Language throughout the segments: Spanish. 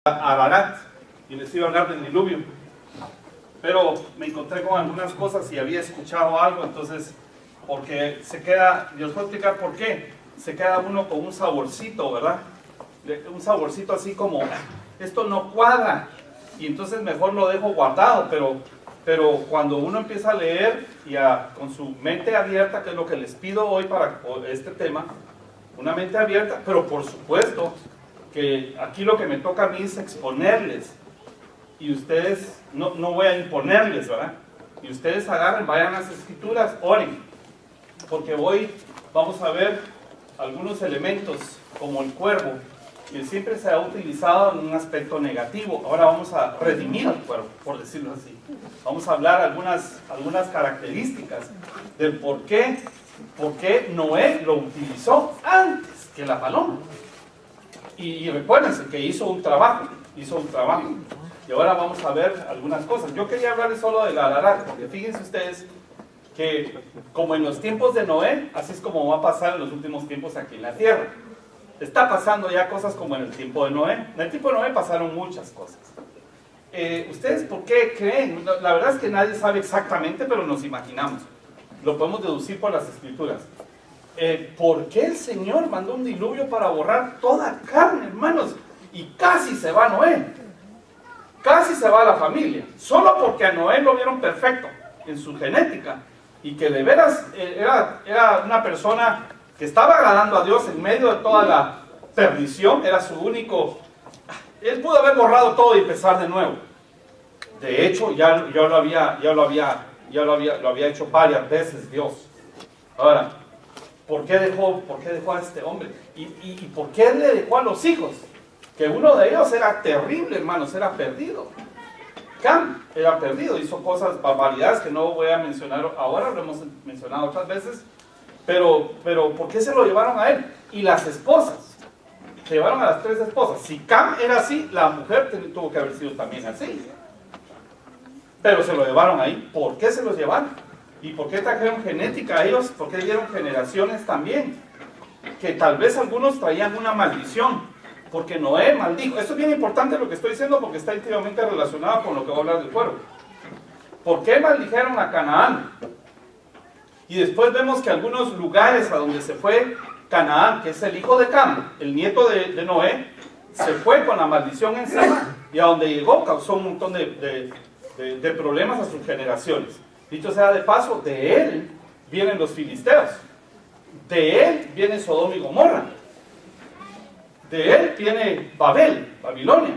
a Ararat y les iba a hablar del diluvio, pero me encontré con algunas cosas y había escuchado algo, entonces, porque se queda, yo os voy a explicar por qué, se queda uno con un saborcito, ¿verdad? Un saborcito así como, esto no cuadra, y entonces mejor lo dejo guardado, pero cuando uno empieza a leer y con su mente abierta, que es lo que les pido hoy para este tema, una mente abierta, pero por supuesto que aquí lo que me toca a mí es exponerles, y ustedes, no voy a imponerles, ¿verdad? Y ustedes agarren, vayan a las escrituras, oren, porque hoy vamos a ver algunos elementos como el cuervo, que siempre se ha utilizado en un aspecto negativo. Ahora vamos a redimir al cuervo, por decirlo así. Vamos a hablar algunas características del por qué Noé lo utilizó antes que la paloma. Y recuérdense que hizo un trabajo. Y ahora vamos a ver algunas cosas. Yo quería hablarles solo del Ararat, porque fíjense ustedes que como en los tiempos de Noé, así es como va a pasar en los últimos tiempos aquí en la tierra. Está pasando ya cosas como en el tiempo de Noé. En el tiempo de Noé pasaron muchas cosas. ¿Ustedes por qué creen? La verdad es que nadie sabe exactamente, pero nos imaginamos. Lo podemos deducir por las escrituras. ¿Por qué el Señor mandó un diluvio para borrar toda carne, hermanos? Y casi se va Noé. Casi se va la familia. Solo porque a Noé lo vieron perfecto en su genética. Y que de veras era una persona que estaba agradando a Dios en medio de toda la perdición. Era su único... Él pudo haber borrado todo y empezar de nuevo. De hecho, ya lo había hecho varias veces Dios. Ahora, ¿por qué dejó a este hombre? ¿Y por qué le dejó a los hijos? Que uno de ellos era terrible, hermanos, era perdido. Cam era perdido, hizo cosas, barbaridades que no voy a mencionar ahora, lo hemos mencionado otras veces. Pero ¿por qué se lo llevaron a él? Y las esposas, se llevaron a las 3 esposas. Si Cam era así, la mujer tuvo que haber sido también así. Pero se lo llevaron ahí. ¿Por qué se los llevaron? ¿Y por qué trajeron genética a ellos? ¿Por qué dieron generaciones también? Que tal vez algunos traían una maldición, porque Noé maldijo. Esto es bien importante lo que estoy diciendo, porque está íntimamente relacionado con lo que voy a hablar del pueblo. ¿Por qué maldijeron a Canaán? Y después vemos que algunos lugares a donde se fue Canaán, que es el hijo de Cam, el nieto de Noé, se fue con la maldición encima, y a donde llegó causó un montón de problemas a sus generaciones. Dicho sea de paso, de él vienen los filisteos, de él viene Sodoma y Gomorra, de él viene Babilonia.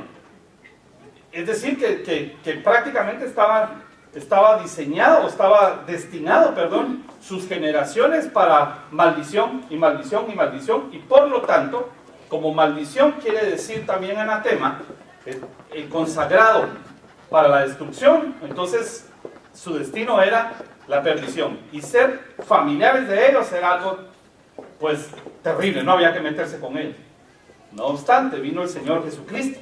Es decir, que prácticamente estaba diseñado, estaba destinado, sus generaciones para maldición y maldición y maldición, y por lo tanto, como maldición quiere decir también anatema, el consagrado para la destrucción, entonces su destino era la perdición, y ser familiares de ellos era algo pues terrible, no había que meterse con ellos. No obstante, vino el Señor Jesucristo,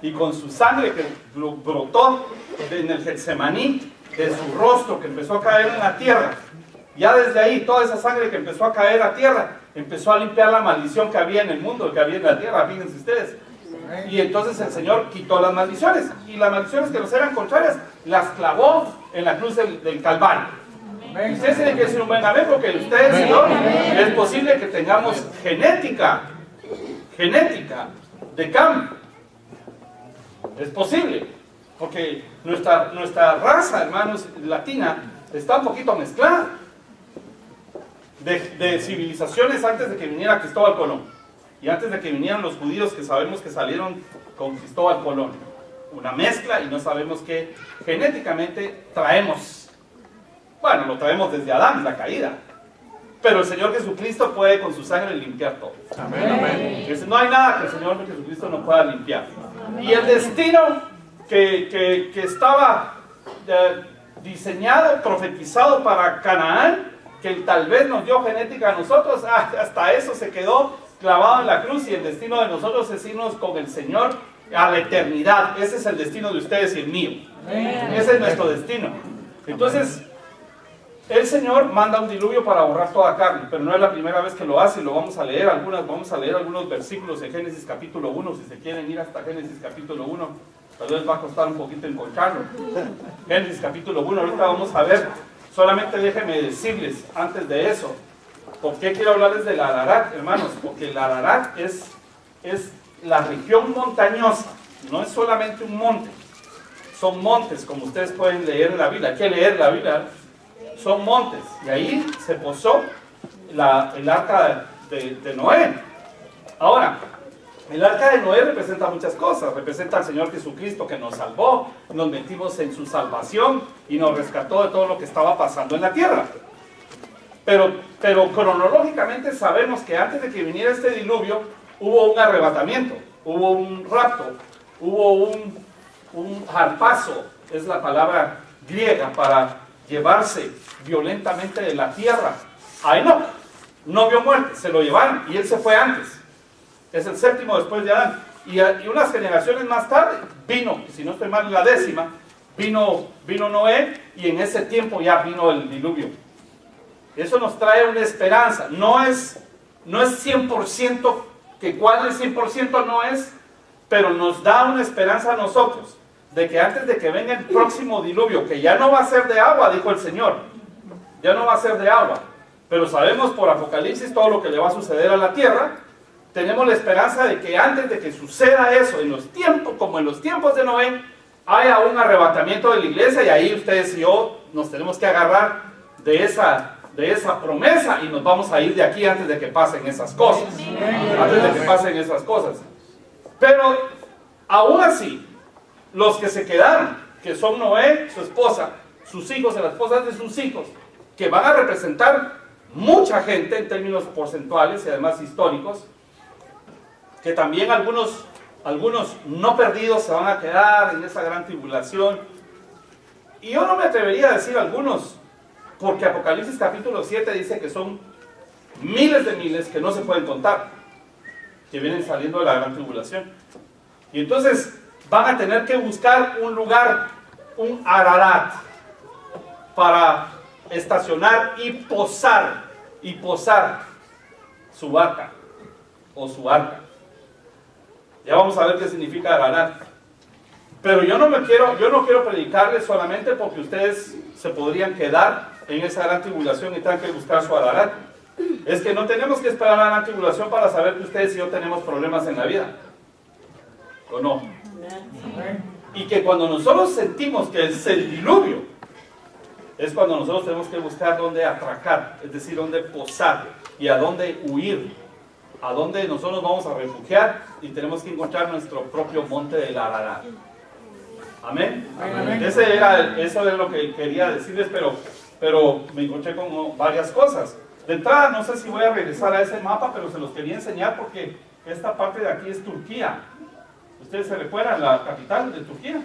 y con su sangre que brotó en el Getsemaní, de su rostro que empezó a caer en la tierra, ya desde ahí, toda esa sangre que empezó a caer a tierra, empezó a limpiar la maldición que había en el mundo, que había en la tierra, fíjense ustedes. Y entonces el Señor quitó las maldiciones, y las maldiciones que nos eran contrarias, las clavó en la cruz del Calvario. Y ustedes tienen que decir un buen amén, porque ustedes, Señor, es posible que tengamos genética de Cam. Es posible, porque nuestra raza, hermanos, latina, está un poquito mezclada de civilizaciones antes de que viniera Cristóbal Colón. Y antes de que vinieran los judíos, que sabemos que salieron con Cristóbal Colón. Una mezcla, y no sabemos qué genéticamente traemos. Bueno, lo traemos desde Adán, la caída. Pero el Señor Jesucristo puede con su sangre limpiar todo. Amén, amén. No hay nada que el Señor Jesucristo no pueda limpiar. Amén. Y el destino que estaba diseñado, profetizado para Canaán, que tal vez nos dio genética a nosotros, hasta eso se quedó clavado en la cruz, y el destino de nosotros es irnos con el Señor a la eternidad. Ese es el destino de ustedes y el mío. Ese es nuestro destino. Entonces, el Señor manda un diluvio para borrar toda carne, pero no es la primera vez que lo hace, lo vamos a leer, vamos a leer algunos versículos en Génesis capítulo 1, si se quieren ir hasta Génesis capítulo 1, tal vez va a costar un poquito encontrarlo. Génesis capítulo 1, ahorita vamos a ver, solamente déjenme decirles antes de eso, ¿por qué quiero hablarles del Ararat, hermanos? Porque el Ararat es la región montañosa, no es solamente un monte, son montes, como ustedes pueden leer en la Biblia, hay que leer la Biblia, son montes, y ahí se posó el arca de Noé. Ahora, el arca de Noé representa muchas cosas, representa al Señor Jesucristo que nos salvó, nos metimos en su salvación y nos rescató de todo lo que estaba pasando en la tierra. Pero cronológicamente sabemos que antes de que viniera este diluvio, hubo un arrebatamiento, hubo un rapto, hubo un harpazo, es la palabra griega para llevarse violentamente de la tierra a Enoc. No vio muerte, se lo llevaron y él se fue antes. Es el séptimo después de Adán. Y unas generaciones más tarde vino, si no estoy mal, la 10ª, vino Noé y en ese tiempo ya vino el diluvio. Eso nos trae una esperanza. No es 100%, que cuál es 100% no es, pero nos da una esperanza a nosotros de que antes de que venga el próximo diluvio, que ya no va a ser de agua, dijo el Señor, ya no va a ser de agua, pero sabemos por Apocalipsis todo lo que le va a suceder a la tierra. Tenemos la esperanza de que antes de que suceda eso, en los tiempos, como en los tiempos de Noé, haya un arrebatamiento de la iglesia, y ahí ustedes y yo nos tenemos que agarrar de esa promesa y nos vamos a ir de aquí antes de que pasen esas cosas. Antes de que pasen esas cosas. Pero aún así, los que se quedaron, que son Noé, su esposa, sus hijos y las esposas de sus hijos, que van a representar mucha gente en términos porcentuales y además históricos, que también algunos no perdidos se van a quedar en esa gran tribulación. Y yo no me atrevería a decir algunos, porque Apocalipsis capítulo 7 dice que son miles de miles que no se pueden contar, que vienen saliendo de la gran tribulación. Y entonces van a tener que buscar un lugar, un Ararat, para estacionar y posar su barca o su arca. Ya vamos a ver qué significa Ararat. Pero yo no quiero predicarles solamente porque ustedes se podrían quedar en esa gran tribulación y tengan que buscar su Ararat. Es que no tenemos que esperar a la gran tribulación para saber que ustedes y yo tenemos problemas en la vida. ¿O no? Y que cuando nosotros sentimos que es el diluvio, es cuando nosotros tenemos que buscar dónde atracar, es decir, dónde posar y a dónde huir, a dónde nosotros nos vamos a refugiar, y tenemos que encontrar nuestro propio monte del Ararat. Amén. Amén. Eso es lo que quería decirles, pero me encontré con varias cosas. De entrada, no sé si voy a regresar a ese mapa, pero se los quería enseñar porque esta parte de aquí es Turquía. ¿Ustedes se recuerdan la capital de Turquía?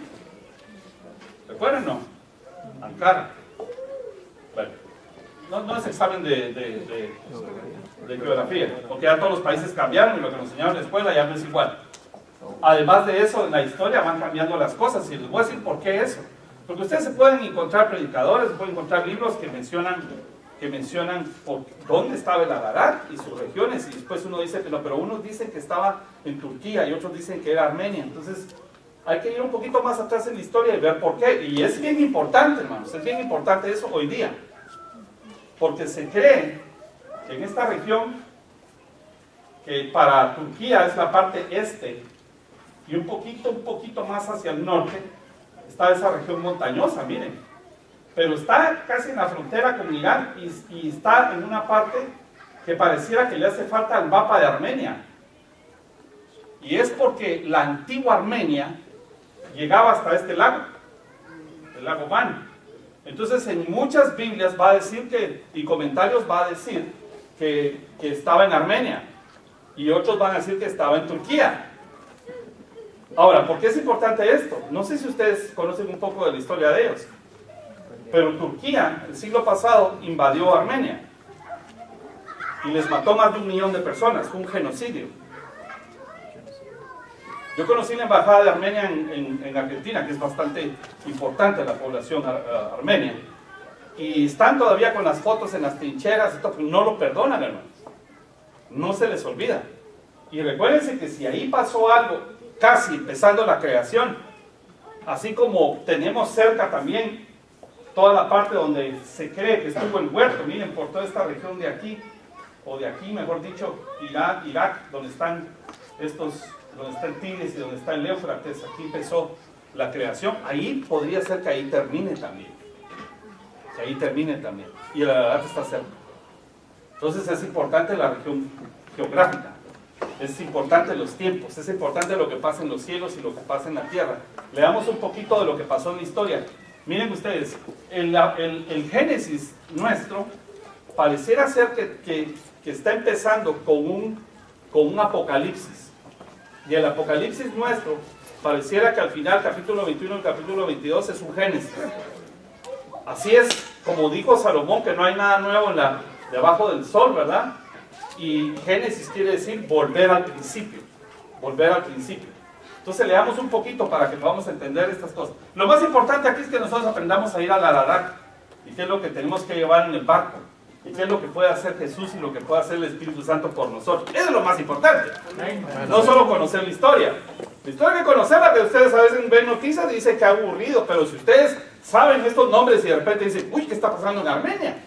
¿Recuerdan? No. Ankara. Bueno, no es examen de geografía, porque ya todos los países cambiaron y lo que nos enseñaron en la escuela ya no es igual. Además de eso, en la historia van cambiando las cosas, y les voy a decir por qué eso. Porque ustedes se pueden encontrar predicadores, se pueden encontrar libros que mencionan por dónde estaba el Ararat y sus regiones, y después uno dice que no, pero unos dicen que estaba en Turquía y otros dicen que era Armenia. Entonces hay que ir un poquito más atrás en la historia y ver por qué. Y es bien importante, hermanos, es bien importante eso hoy día, porque se cree que en esta región, que para Turquía es la parte este, y un poquito más hacia el norte, está esa región montañosa, miren. Pero está casi en la frontera con Irán y está en una parte que pareciera que le hace falta al mapa de Armenia. Y es porque la antigua Armenia llegaba hasta este lago, el lago Van. Entonces en muchas Biblias va a decir y comentarios va a decir que estaba en Armenia, y otros van a decir que estaba en Turquía. Ahora, ¿por qué es importante esto? No sé si ustedes conocen un poco de la historia de ellos, pero Turquía, el siglo pasado, invadió Armenia y les mató más de 1 millón de personas. Fue un genocidio. Yo conocí la embajada de Armenia en Argentina, que es bastante importante la población armenia, y están todavía con las fotos en las trincheras, esto, no lo perdonan, hermanos. No se les olvida. Y recuérdense que si ahí pasó algo, casi empezando la creación, así como tenemos cerca también toda la parte donde se cree que estuvo el huerto, miren por toda esta región de aquí, o de aquí mejor dicho, Irak, donde están donde está el Tigris y donde está el Éufrates, aquí empezó la creación, ahí podría ser que ahí termine también. Que ahí termine también. Y el Ararat está cerca. Entonces es importante la región geográfica, es importante los tiempos, es importante lo que pasa en los cielos y lo que pasa en la tierra. Leamos un poquito de lo que pasó en la historia. Miren ustedes, el Génesis nuestro pareciera ser que está empezando con un apocalipsis. Y el apocalipsis nuestro pareciera que al final, capítulo 21 y capítulo 22 es un Génesis. Así es, como dijo Salomón, que no hay nada nuevo debajo del sol, ¿verdad? Y Génesis quiere decir volver al principio. Volver al principio. Entonces leamos un poquito para que podamos entender estas cosas. Lo más importante aquí es que nosotros aprendamos a ir al Ararat. Y qué es lo que tenemos que llevar en el barco. Y qué es lo que puede hacer Jesús y lo que puede hacer el Espíritu Santo por nosotros. Eso es lo más importante. No solo conocer la historia. La historia hay que conocerla, que ustedes a veces ven noticias y dicen que aburrido. Pero si ustedes saben estos nombres y de repente dicen, uy, ¿qué está pasando en Armenia?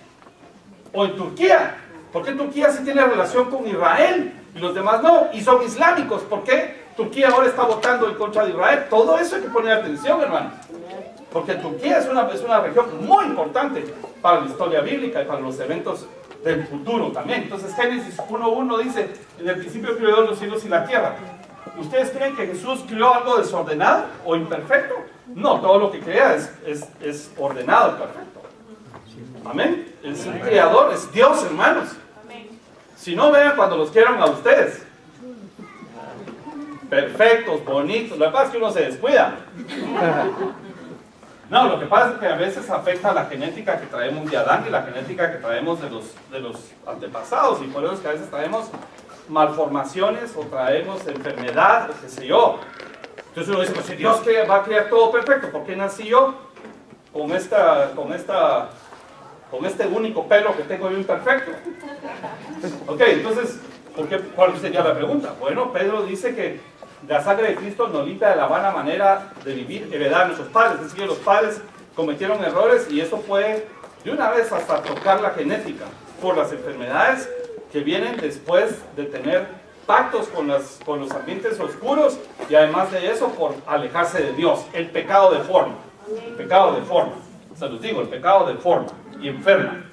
O en Turquía. ¿Por qué Turquía sí tiene relación con Israel y los demás no? Y son islámicos. ¿Por qué Turquía ahora está votando en contra de Israel? Todo eso hay que poner atención, hermano. Porque Turquía es una región muy importante para la historia bíblica y para los eventos del futuro también. Entonces Génesis 1.1 dice, en el principio creó Dios los cielos y la tierra. ¿Ustedes creen que Jesús creó algo desordenado o imperfecto? No, todo lo que crea es ordenado y perfecto. Amén. Es un creador, es Dios, hermanos. Si no, vean cuando los quieran a ustedes. Perfectos, bonitos. Lo que pasa es que uno se descuida. No, lo que pasa es que a veces afecta la genética que traemos de Adán y la genética que traemos de los antepasados. Y por eso es que a veces traemos malformaciones o traemos enfermedad o qué sé yo. Entonces uno dice, pues si Dios va a crear todo perfecto, ¿por qué nací yo con este único pelo que tengo yo imperfecto? Ok, entonces, ¿cuál sería la pregunta? Bueno, Pedro dice que la sangre de Cristo nos limpia de la vana manera de vivir, heredar a nuestros padres. Es decir, los padres cometieron errores y eso puede de una vez hasta tocar la genética por las enfermedades que vienen después de tener pactos con los ambientes oscuros y además de eso por alejarse de Dios. El pecado de forma. El pecado de forma. Se los digo, el pecado de forma y enferma.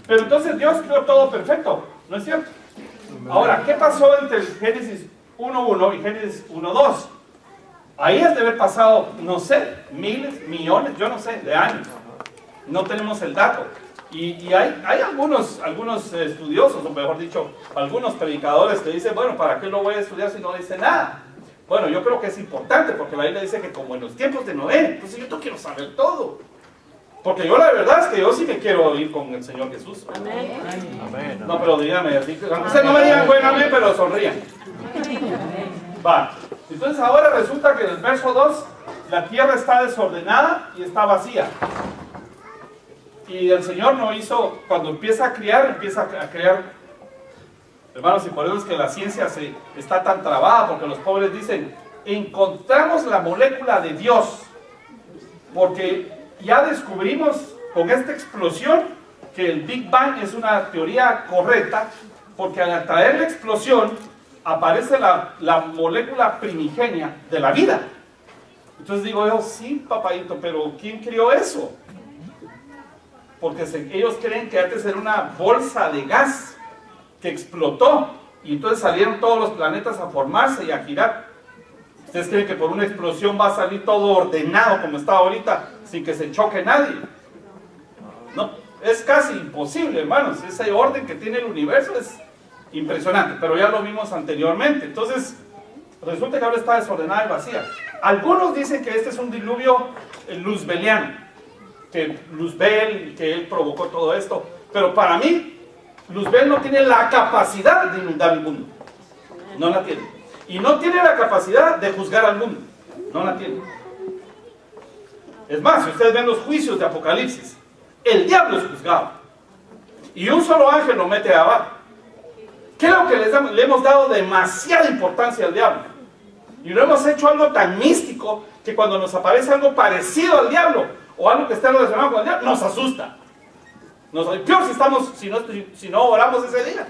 Pero entonces Dios creó todo perfecto, ¿no es cierto? Ahora, ¿qué pasó entre el Génesis 1.1 y Génesis 1.2? Ahí has de haber pasado, no sé, miles, millones, yo no sé, de años. No tenemos el dato. Y hay algunos estudiosos, o mejor dicho, algunos predicadores que dicen, bueno, ¿para qué lo voy a estudiar si no dice nada? Bueno, yo creo que es importante, porque la Biblia dice que como en los tiempos de Noé, entonces yo no quiero saber todo. Porque yo la verdad es que yo sí me quiero ir con el Señor Jesús. Amén. Amén. No, pero dígame, aunque no me digan buen amén, pero sonrían. Va. Entonces ahora resulta que en el verso 2, la tierra está desordenada y está vacía. Y el Señor no hizo, cuando empieza a crear, hermanos, y por eso es que la ciencia está tan trabada, porque los pobres dicen, encontramos la molécula de Dios, porque ya descubrimos con esta explosión que el Big Bang es una teoría correcta, porque al atraer la explosión aparece la molécula primigenia de la vida. Entonces digo yo, sí, papadito, pero ¿quién creó eso? Porque ellos creen que antes era una bolsa de gas que explotó y entonces salieron todos los planetas a formarse y a girar. ¿Ustedes creen que por una explosión va a salir todo ordenado como está ahorita sin que se choque nadie? No, es casi imposible, hermanos. Ese orden que tiene el universo es impresionante, pero ya lo vimos anteriormente. Entonces, resulta que ahora está desordenada y vacía. Algunos dicen que este es un diluvio luzbeliano, que Luzbel, que él provocó todo esto, pero para mí, Luzbel no tiene la capacidad de inundar el mundo. No la tiene. Y no tiene la capacidad de juzgar al mundo. No la tiene. Es más, si ustedes ven los juicios de Apocalipsis, el diablo es juzgado. Y un solo ángel lo mete abajo. Creo que le hemos dado demasiada importancia al diablo. Y lo hemos hecho algo tan místico que cuando nos aparece algo parecido al diablo o algo que esté relacionado con el diablo, nos asusta. Peor si no oramos ese día.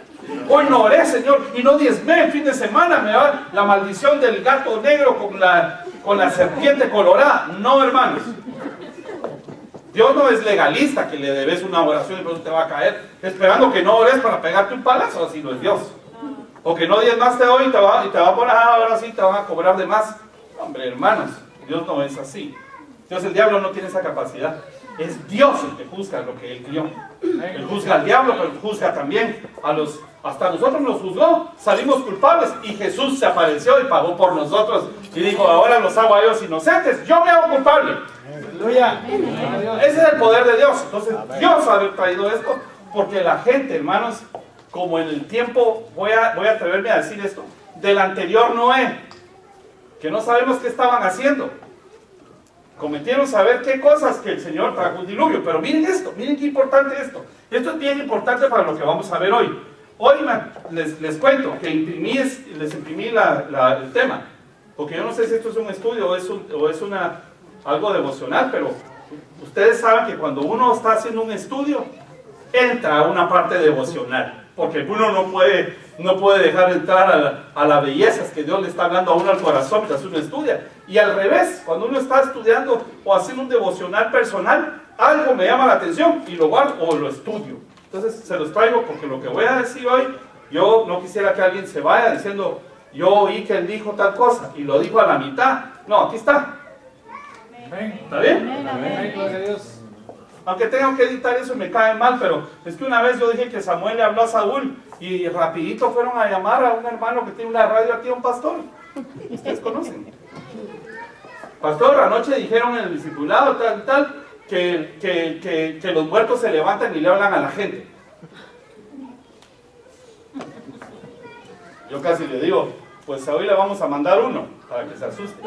Hoy no oré, Señor, y no diezmé el fin de semana, me va la maldición del gato negro con la serpiente colorada. No, hermanos. Dios no es legalista que le debes una oración y por eso te va a caer, esperando que no ores para pegarte un palazo, así no es Dios. O que no diezmaste hoy y te va a poner, ahora sí te van a cobrar de más. Hombre, hermanos, Dios no es así. Dios, el diablo no tiene esa capacidad. Es Dios el que juzga lo que Él crió. Él juzga al diablo, pero juzga también hasta nosotros nos juzgó, salimos culpables y Jesús se apareció y pagó por nosotros y dijo, ahora los hago a ellos inocentes, yo me hago culpable. Aleluya. Ese es el poder de Dios. Entonces Dios ha traído esto porque la gente, hermanos, como en el tiempo, voy a atreverme a decir esto, del anterior Noé, que no sabemos qué estaban haciendo, cometieron saber qué cosas que el Señor trajo un diluvio. Pero miren esto, miren qué importante esto. Esto es bien importante para lo que vamos a ver hoy. Hoy les cuento que les imprimí el tema, porque yo no sé si esto es un estudio o es algo devocional, pero ustedes saben que cuando uno está haciendo un estudio, entra a una parte devocional, porque uno no puede dejar de entrar a las bellezas que Dios le está hablando a uno al corazón mientras uno estudia. Y al revés, cuando uno está estudiando o haciendo un devocional personal, algo me llama la atención y lo guardo o lo estudio. Entonces se los traigo porque lo que voy a decir hoy, yo no quisiera que alguien se vaya diciendo, yo oí que él dijo tal cosa y lo dijo a la mitad. No, aquí está. ¿Está bien? Amén. Gloria a Dios. Aunque tengo que editar eso me cae mal, pero es que una vez yo dije que Samuel le habló a Saúl y rapidito fueron a llamar a un hermano que tiene una radio aquí, a un pastor. Ustedes conocen. Pastor, anoche dijeron en el discipulado tal, que los muertos se levantan y le hablan a la gente. Yo casi le digo, pues hoy le vamos a mandar uno para que se asuste.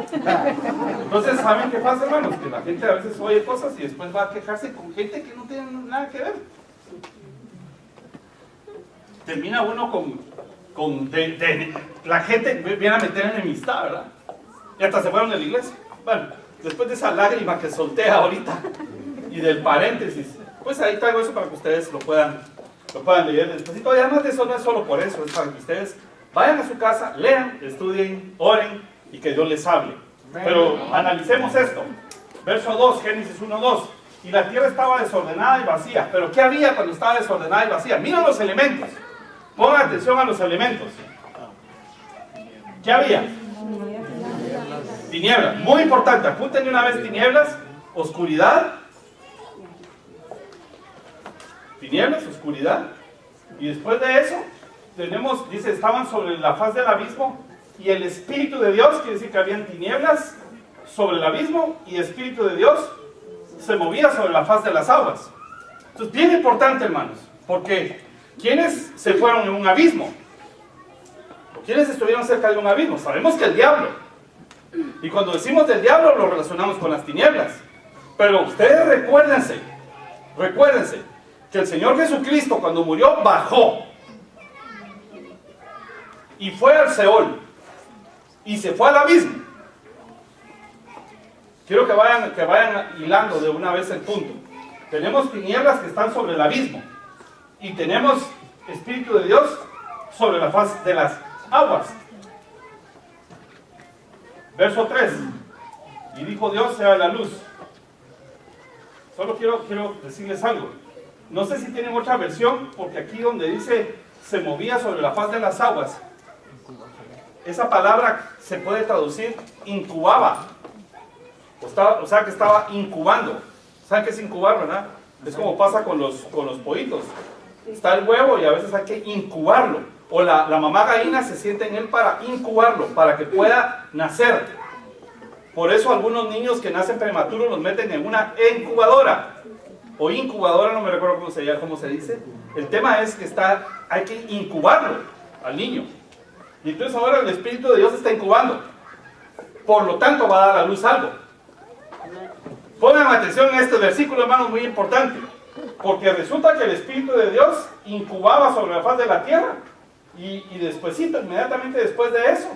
Entonces, ¿saben qué pasa, hermanos? Que la gente a veces oye cosas y después va a quejarse con gente que no tiene nada que ver. Termina uno la gente viene a meter enemistad, ¿verdad? Y hasta se fueron de la iglesia. Bueno, después de esa lágrima que solté ahorita y del paréntesis, pues ahí traigo eso para que ustedes lo puedan leer despacito. Y además de eso no es solo por eso, es para que ustedes vayan a su casa, lean, estudien, oren y que Dios les hable. Pero analicemos esto. Verso 2, Génesis 1:2. Y la tierra estaba desordenada y vacía. ¿Pero qué había cuando estaba desordenada y vacía? Miren los elementos. Pongan atención a los elementos. ¿Qué había? Tinieblas. Muy importante. Apúntenle una vez tinieblas, oscuridad. Tinieblas, oscuridad. Y después de eso, dice, estaban sobre la faz del abismo y el Espíritu de Dios, quiere decir que habían tinieblas sobre el abismo y el Espíritu de Dios se movía sobre la faz de las aguas. Entonces, bien importante, hermanos, porque ¿quiénes se fueron en un abismo? ¿O quiénes estuvieron cerca de un abismo? Sabemos que el diablo. Y cuando decimos del diablo, lo relacionamos con las tinieblas. Pero ustedes recuérdense que el Señor Jesucristo, cuando murió, bajó y fue al Seol y se fue al abismo. Quiero que vayan hilando de una vez el punto. Tenemos tinieblas que están sobre el abismo y tenemos Espíritu de Dios sobre la faz de las aguas. Verso 3. Y dijo Dios, sea la luz. Solo quiero decirles algo. No sé si tienen otra versión, porque aquí donde dice se movía sobre la faz de las aguas, esa palabra se puede traducir incubaba. O sea que estaba incubando. ¿Saben qué es incubar, verdad? Es como pasa con los pollitos. Está el huevo y a veces hay que incubarlo. O la mamá gallina se siente en él para incubarlo, para que pueda nacer. Por eso algunos niños que nacen prematuros los meten en una incubadora. O incubadora, no me recuerdo cómo se dice. El tema es que hay que incubarlo al niño. Y entonces ahora el Espíritu de Dios está incubando. Por lo tanto va a dar a luz algo. Pongan atención a este versículo, hermanos, muy importante. Porque resulta que el Espíritu de Dios incubaba sobre la faz de la tierra. Y despuesito, inmediatamente después de eso,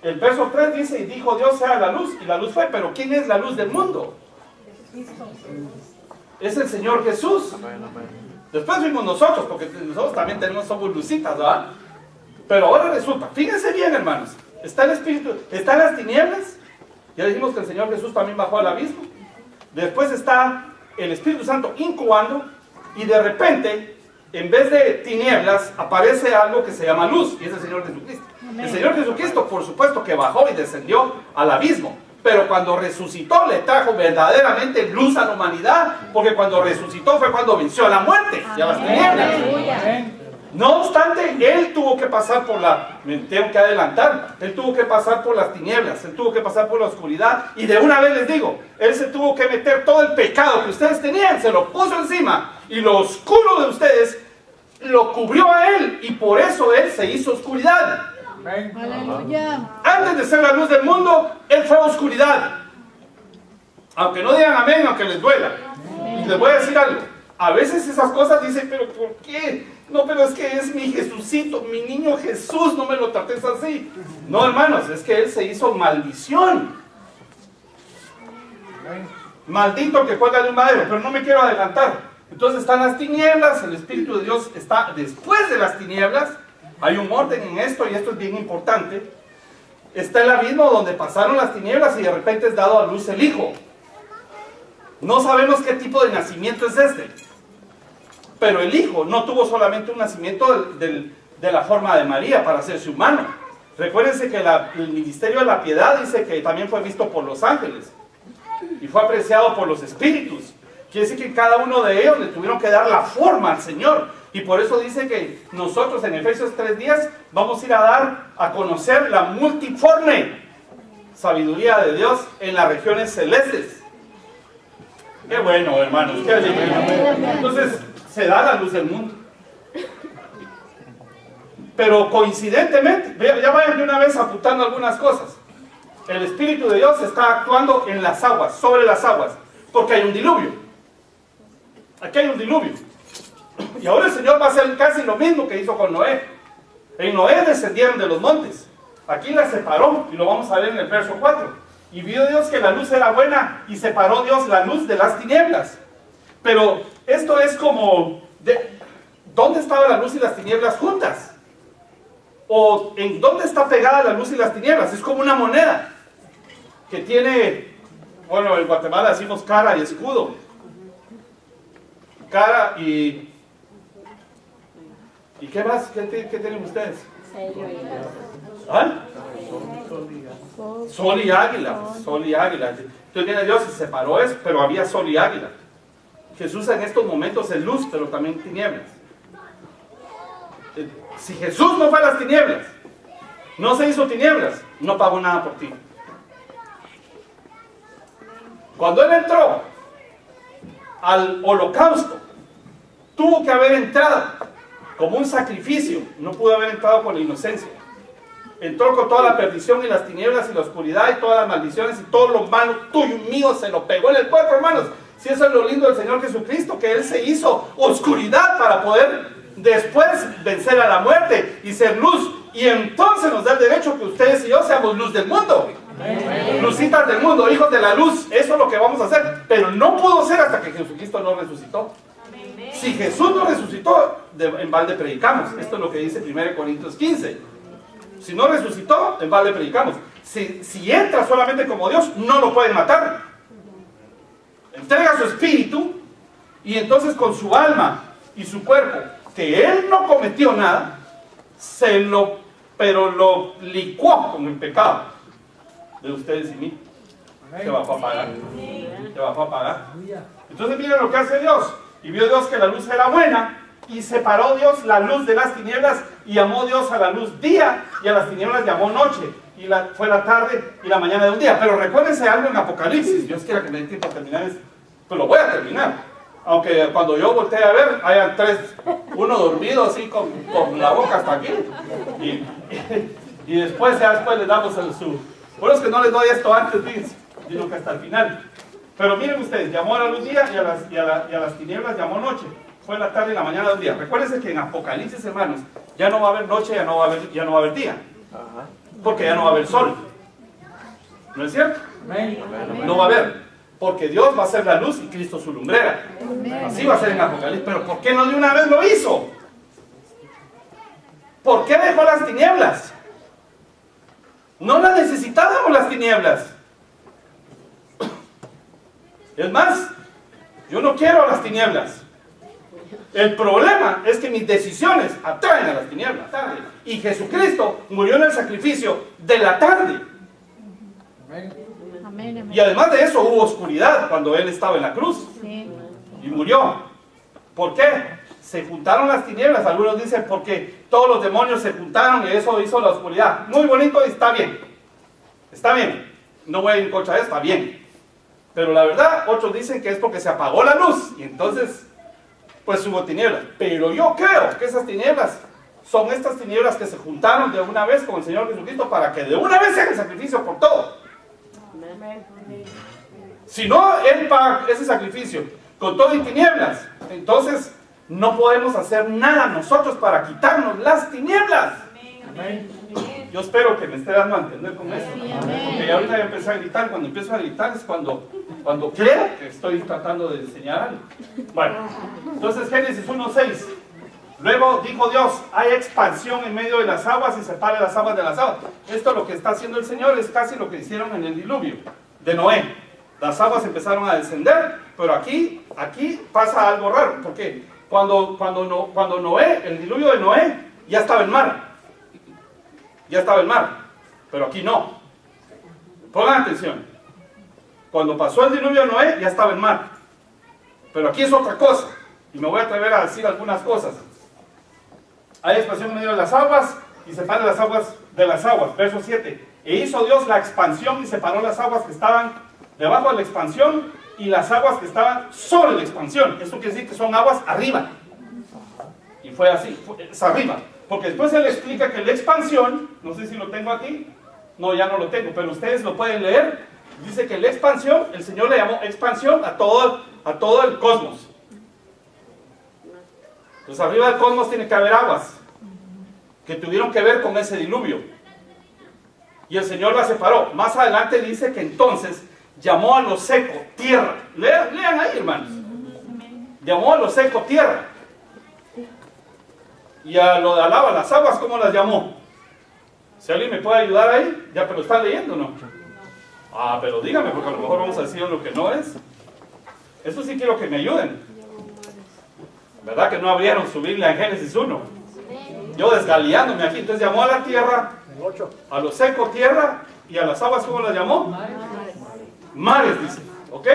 el verso 3 dice, y dijo Dios sea la luz, y la luz fue. Pero ¿quién es la luz del mundo? Es el Señor Jesús. Después fuimos nosotros, porque nosotros también somos lucitas, ¿verdad? Pero ahora resulta, fíjense bien, hermanos, está el Espíritu, están las tinieblas. Ya dijimos que el Señor Jesús también bajó al abismo. Después está el Espíritu Santo incubando, y de repente, en vez de tinieblas, aparece algo que se llama luz, y es el Señor Jesucristo. Amén. El Señor Jesucristo, por supuesto, que bajó y descendió al abismo, pero cuando resucitó le trajo verdaderamente luz a la humanidad, porque cuando resucitó fue cuando venció a la muerte y a las tinieblas. Amén. No obstante, Él tuvo que pasar por me tengo que adelantar, Él tuvo que pasar por las tinieblas, Él tuvo que pasar por la oscuridad, y de una vez les digo, Él se tuvo que meter todo el pecado que ustedes tenían, se lo puso encima, y lo oscuro de ustedes lo cubrió a Él, y por eso Él se hizo oscuridad. Aleluya. Antes de ser la luz del mundo, Él fue oscuridad. Aunque no digan amén, aunque les duela. Y les voy a decir algo. A veces esas cosas dicen, pero ¿por qué? No, pero es que es mi Jesucito, mi niño Jesús, no me lo trates así. No, hermanos, es que Él se hizo maldición. Maldito que cuelga de un madero, pero no me quiero adelantar. Entonces están las tinieblas, el Espíritu de Dios está después de las tinieblas. Hay un orden en esto, y esto es bien importante. Está el abismo donde pasaron las tinieblas y de repente es dado a luz el Hijo. No sabemos qué tipo de nacimiento es este, pero el Hijo no tuvo solamente un nacimiento de la forma de María para hacerse humano. Recuérdense que el ministerio de la piedad dice que también fue visto por los ángeles y fue apreciado por los espíritus. Quiere decir que cada uno de ellos le tuvieron que dar la forma al Señor. Y por eso dice que nosotros en Efesios 3:10 vamos a ir a dar a conocer la multiforme sabiduría de Dios en las regiones celestes. Qué bueno, hermanos, qué alegría. Entonces se da la luz del mundo. Pero coincidentemente, ya vayan de una vez apuntando algunas cosas. El Espíritu de Dios está actuando en las aguas, sobre las aguas, porque hay un diluvio. Aquí hay un diluvio. Y ahora el Señor va a hacer casi lo mismo que hizo con Noé. En Noé descendieron de los montes. Aquí la separó, y lo vamos a ver en el verso 4. Y vio Dios que la luz era buena, y separó Dios la luz de las tinieblas. Pero esto es como, ¿dónde estaba la luz y las tinieblas juntas? ¿O en dónde está pegada la luz y las tinieblas? Es como una moneda que tiene, bueno, en Guatemala decimos cara y escudo. Cara y qué más, ¿qué tienen ustedes? ¿Ah? Sol y águila, sol y águila. Entonces viene Dios y separó eso, pero había sol y águila. Jesús en estos momentos es luz, pero también tinieblas. Si Jesús no fue a las tinieblas, no se hizo tinieblas, no pagó nada por ti. Cuando Él entró al holocausto, tuvo que haber entrado como un sacrificio, no pudo haber entrado con la inocencia. Entró con toda la perdición y las tinieblas y la oscuridad y todas las maldiciones y todo lo malo tuyo y mío se lo pegó en el cuerpo, hermanos. Si eso es lo lindo del Señor Jesucristo, que Él se hizo oscuridad para poder después vencer a la muerte y ser luz. Y entonces nos da el derecho que ustedes y yo seamos luz del mundo. Amén. Lucitas del mundo, hijos de la luz. Eso es lo que vamos a hacer. Pero no pudo ser hasta que Jesucristo no resucitó. Amén. Si Jesús no resucitó, en balde predicamos. Esto es lo que dice 1 Corintios 15. Si no resucitó, en balde predicamos. Si entra solamente como Dios, no lo pueden matar. Entrega su espíritu y entonces con su alma y su cuerpo, que Él no cometió nada, pero lo licuó con el pecado de ustedes y mí. Se bajó a pagar. Se bajó a pagar. Entonces miren lo que hace Dios. Y vio Dios que la luz era buena, y separó Dios la luz de las tinieblas, y llamó Dios a la luz día, y a las tinieblas llamó noche. Y fue la tarde y la mañana de un día. Pero recuérdense algo en Apocalipsis. Dios quiera que me dé tiempo a terminar esto. Pues lo voy a terminar. Aunque cuando yo volteé a ver, hayan uno dormido así con la boca hasta aquí. Y después les damos el su. Por eso es que no les doy esto antes, sino que hasta el final. Pero miren ustedes, llamó a la luz día y a las tinieblas llamó noche. Fue la tarde y la mañana de un día. Recuérdense que en Apocalipsis, hermanos, ya no va a haber noche, ya no va a haber día. Porque ya no va a haber sol. ¿No es cierto? No va a haber. Porque Dios va a ser la luz y Cristo su lumbrera. Así va a ser en Apocalipsis. Pero ¿por qué no de una vez lo hizo? ¿Por qué dejó las tinieblas? No las necesitábamos las tinieblas. Es más, yo no quiero las tinieblas. El problema es que mis decisiones atraen a las tinieblas. Y Jesucristo murió en el sacrificio de la tarde. Y además de eso hubo oscuridad cuando Él estaba en la cruz. Y murió. ¿Por qué? Se juntaron las tinieblas. Algunos dicen porque todos los demonios se juntaron y eso hizo la oscuridad. Muy bonito y está bien. Está bien. No voy a ir en contra de eso, está bien. Pero la verdad, otros dicen que es porque se apagó la luz. Y entonces, pues hubo tinieblas. Pero yo creo que esas tinieblas son estas tinieblas que se juntaron de una vez con el Señor Jesucristo para que de una vez se haga el sacrificio por todo. Si no, Él paga ese sacrificio con todo y tinieblas, entonces no podemos hacer nada nosotros para quitarnos las tinieblas. Yo espero que me esté dando a entender con eso. Porque ya ahorita ya empecé a gritar. Cuando empiezo a gritar es cuando creo que estoy tratando de enseñar algo. Bueno, entonces Génesis 1:6. Luego dijo Dios, hay expansión en medio de las aguas y separe las aguas de las aguas. Esto lo que está haciendo el Señor es casi lo que hicieron en el diluvio de Noé. Las aguas empezaron a descender, pero aquí pasa algo raro, porque cuando Noé, el diluvio de Noé, ya estaba el mar. Ya estaba el mar, pero aquí no. Pongan atención. Cuando pasó el diluvio de Noé, ya estaba el mar. Pero aquí es otra cosa, y me voy a atrever a decir algunas cosas. Hay expansión en medio de las aguas y separa las aguas de las aguas. Verso 7. E hizo Dios la expansión y separó las aguas que estaban debajo de la expansión y las aguas que estaban sobre la expansión. Esto quiere decir que son aguas arriba. Y fue así, es arriba. Porque después él explica que la expansión, no sé si lo tengo aquí, no, ya no lo tengo, pero ustedes lo pueden leer. Dice que la expansión, el Señor le llamó expansión a todo el cosmos. Entonces arriba del cosmos tiene que haber aguas que tuvieron que ver con ese diluvio. Y el Señor la separó. Más adelante dice que entonces llamó a lo seco tierra. Lean ahí, hermanos. Llamó a lo seco tierra. Y a lo de alaba, las aguas, ¿cómo las llamó? Si alguien me puede ayudar ahí, ya, pero están leyendo, ¿no? Ah, pero dígame, porque a lo mejor vamos a decir lo que no es. Eso sí quiero que me ayuden. ¿Verdad que no abrieron su Biblia en Génesis 1? Yo desgaleándome aquí. Entonces llamó a la tierra, a lo seco tierra, y a las aguas, ¿cómo las llamó? Mares, dice. ¿Ok?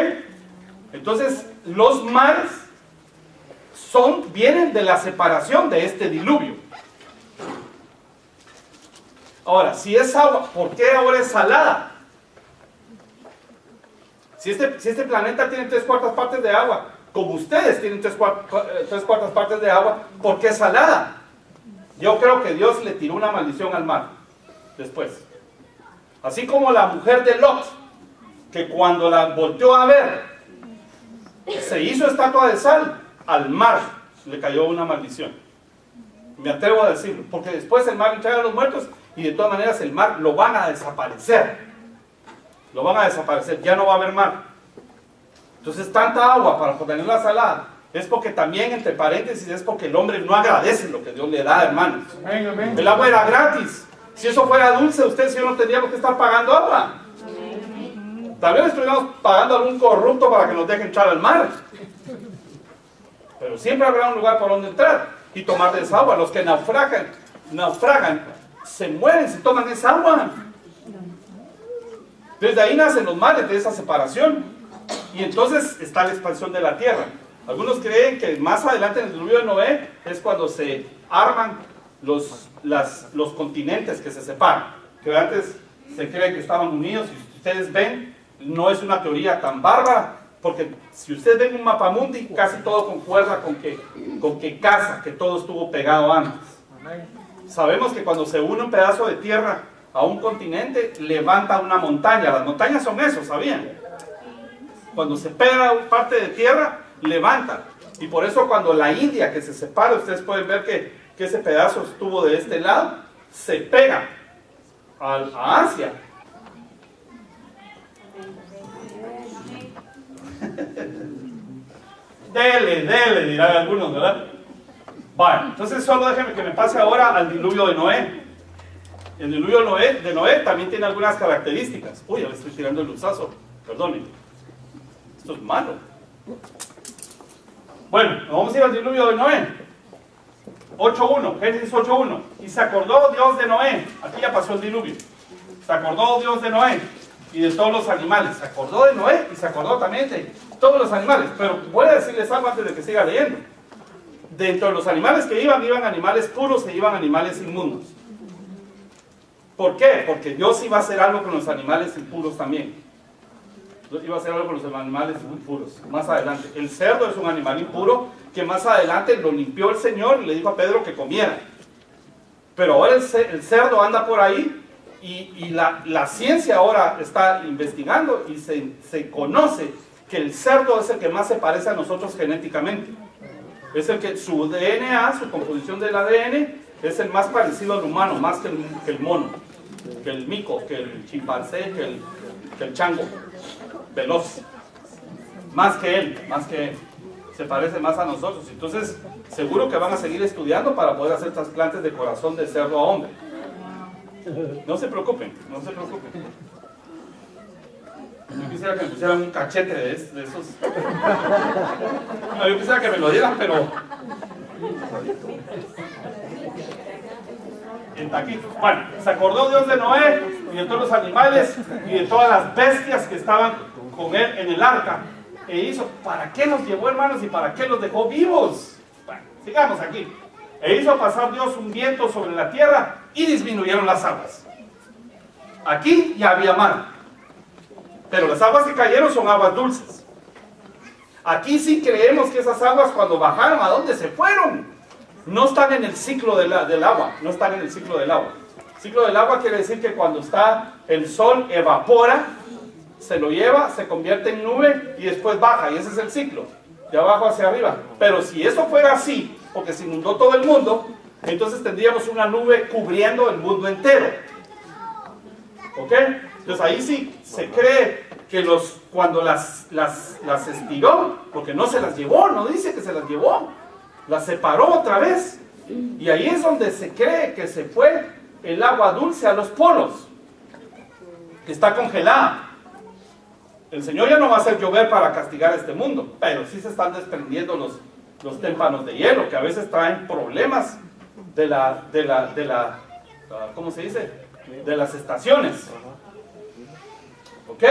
Entonces, los mares vienen de la separación de este diluvio. Ahora, si es agua, ¿por qué ahora es salada? Si este planeta tiene 3/4 partes de agua, como ustedes tienen 3/4 partes de agua, ¿por qué es salada? Yo creo que Dios le tiró una maldición al mar después. Así como la mujer de Lot, que cuando la volteó a ver, se hizo estatua de sal, al mar le cayó una maldición. Me atrevo a decirlo, porque después el mar entrega a los muertos y de todas maneras el mar lo van a desaparecer. Lo van a desaparecer, ya no va a haber mar. Entonces tanta agua para ponerla salada es porque también, entre paréntesis, es porque el hombre no agradece lo que Dios le da, hermanos. El agua era gratis. Si eso fuera dulce, ustedes y yo no tendríamos que estar pagando agua. Tal vez estuviéramos pagando a algún corrupto para que nos deje entrar al mar. Pero siempre habrá un lugar por donde entrar y tomar de esa agua. Los que naufragan, se mueren si toman esa agua. Desde ahí nacen los males de esa separación. Y entonces está la expansión de la tierra. Algunos creen que más adelante en el diluvio de Noé es cuando se arman los continentes que se separan. Que antes se cree que estaban unidos. Y si ustedes ven, no es una teoría tan bárbara. Porque si ustedes ven un mapamundi, casi todo concuerda con que todo estuvo pegado antes. Sabemos que cuando se une un pedazo de tierra a un continente, levanta una montaña. Las montañas son eso, ¿sabían? Cuando se pega parte de tierra, levanta. Y por eso cuando la India que se separa, ustedes pueden ver que ese pedazo estuvo de este lado, se pega a Asia. Dele, dirán algunos, ¿verdad? Bueno, entonces solo déjenme que me pase ahora al diluvio de Noé. El diluvio de Noé también tiene algunas características. Uy, ya le estoy tirando el luzazo, perdonen. Esto es malo. Bueno, vamos a ir al diluvio de Noé. 8.1, Génesis 8.1. Y se acordó Dios de Noé. Aquí ya pasó el diluvio. Se acordó Dios de Noé y de todos los animales. Se acordó de Noé y se acordó también de todos los animales. Pero voy a decirles algo antes de que siga leyendo. Dentro de los animales que iban animales puros e iban animales inmundos. ¿Por qué? Porque Dios iba a hacer algo con los animales impuros también. Dios iba a hacer algo con los animales impuros más adelante. El cerdo es un animal impuro que más adelante lo limpió el Señor y le dijo a Pedro que comiera. Pero ahora el cerdo anda por ahí y la ciencia ahora está investigando y se conoce que el cerdo es el que más se parece a nosotros genéticamente. Es el que su DNA, su composición del ADN, es el más parecido al humano, más que el mono, que el mico, que el chimpancé, que el chango, veloz. Más que él. Se parece más a nosotros. Entonces, seguro que van a seguir estudiando para poder hacer trasplantes de corazón de cerdo a hombre. No se preocupen. Yo quisiera que me pusieran un cachete de esos. No, yo quisiera que me lo dieran, pero en taquitos. Bueno, se acordó Dios de Noé y de todos los animales y de todas las bestias que estaban con él en el arca. E hizo, ¿para qué los llevó, hermanos? ¿Y para qué los dejó vivos? Bueno, sigamos aquí. E hizo pasar Dios un viento sobre la tierra y disminuyeron las aguas. Aquí ya había mar, pero las aguas que cayeron son aguas dulces. Aquí sí creemos que esas aguas cuando bajaron, ¿a dónde se fueron? No están en el ciclo del agua, no están en el ciclo del agua. El ciclo del agua quiere decir que cuando está el sol evapora, se lo lleva, se convierte en nube y después baja, y ese es el ciclo, de abajo hacia arriba. Pero si eso fuera así, porque se inundó todo el mundo, entonces tendríamos una nube cubriendo el mundo entero. ¿Ok? Entonces ahí sí se cree que cuando las estiró, porque no se las llevó, no dice que se las llevó, las separó otra vez, y ahí es donde se cree que se fue el agua dulce a los polos, que está congelada. El Señor ya no va a hacer llover para castigar a este mundo, pero sí se están desprendiendo los témpanos de hielo, que a veces traen problemas de la ¿cómo se dice? De las estaciones. ¿Ok?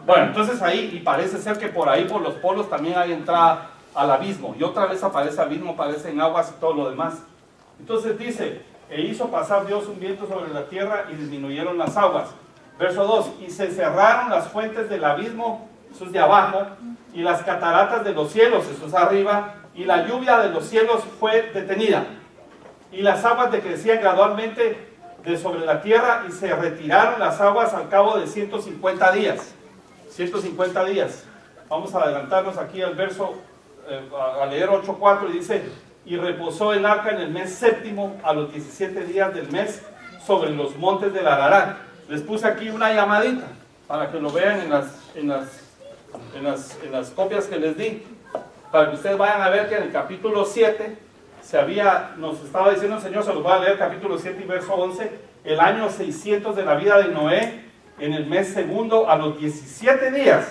Bueno, entonces ahí, y parece ser que por ahí, por los polos, también hay entrada al abismo. Y otra vez aparece abismo, aparece en aguas y todo lo demás. Entonces dice, e hizo pasar Dios un viento sobre la tierra y disminuyeron las aguas. Verso 2, y se cerraron las fuentes del abismo, eso es de abajo, y las cataratas de los cielos, eso es arriba, y la lluvia de los cielos fue detenida. Y las aguas decrecían gradualmente de sobre la tierra y se retiraron las aguas al cabo de 150 días. 150 días. Vamos a adelantarnos aquí al verso, a leer 8.4 y dice, y reposó el arca en el mes séptimo a los 17 días del mes sobre los montes del Ararat. Les puse aquí una llamadita para que lo vean en las copias que les di, para que ustedes vayan a ver que en el capítulo 7 nos estaba diciendo el Señor, se los voy a leer, capítulo 7 y verso 11, el año 600 de la vida de Noé, en el mes segundo, a los 17 días,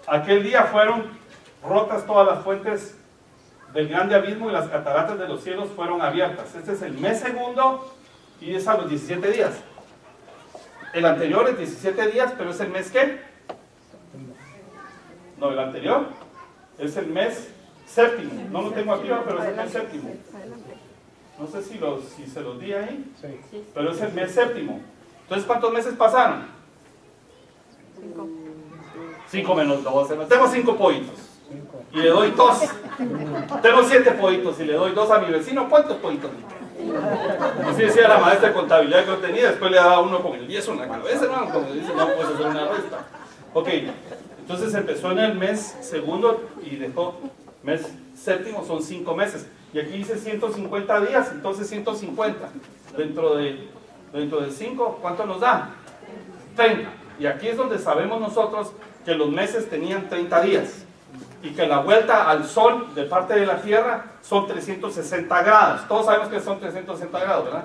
aquel día fueron rotas todas las fuentes del grande abismo y las cataratas de los cielos fueron abiertas. Este es el mes segundo y es a los 17 días. El anterior es 17 días, pero es el mes ¿qué? No, el anterior es el mes séptimo. No lo tengo aquí, pero es el mes séptimo. No sé si se los di ahí, pero es el mes séptimo. Entonces, ¿cuántos meses pasaron? 5 menos 12. Tengo 5 pollitos y le doy 2. Tengo 7 pollitos y le doy 2 a mi vecino. ¿Cuántos pollitos? Así decía la maestra de contabilidad que yo tenía. Después le daba uno con el yeso en la cabeza, ¿no? Como dice, no puedes hacer una resta. Ok, Entonces empezó en el mes segundo y dejó mes séptimo, son 5 meses. Y aquí dice 150 días, entonces 150. Dentro de 5, ¿cuánto nos da? 30. Y aquí es donde sabemos nosotros que los meses tenían 30 días. Y que la vuelta al sol de parte de la tierra son 360 grados. Todos sabemos que son 360 grados, ¿verdad?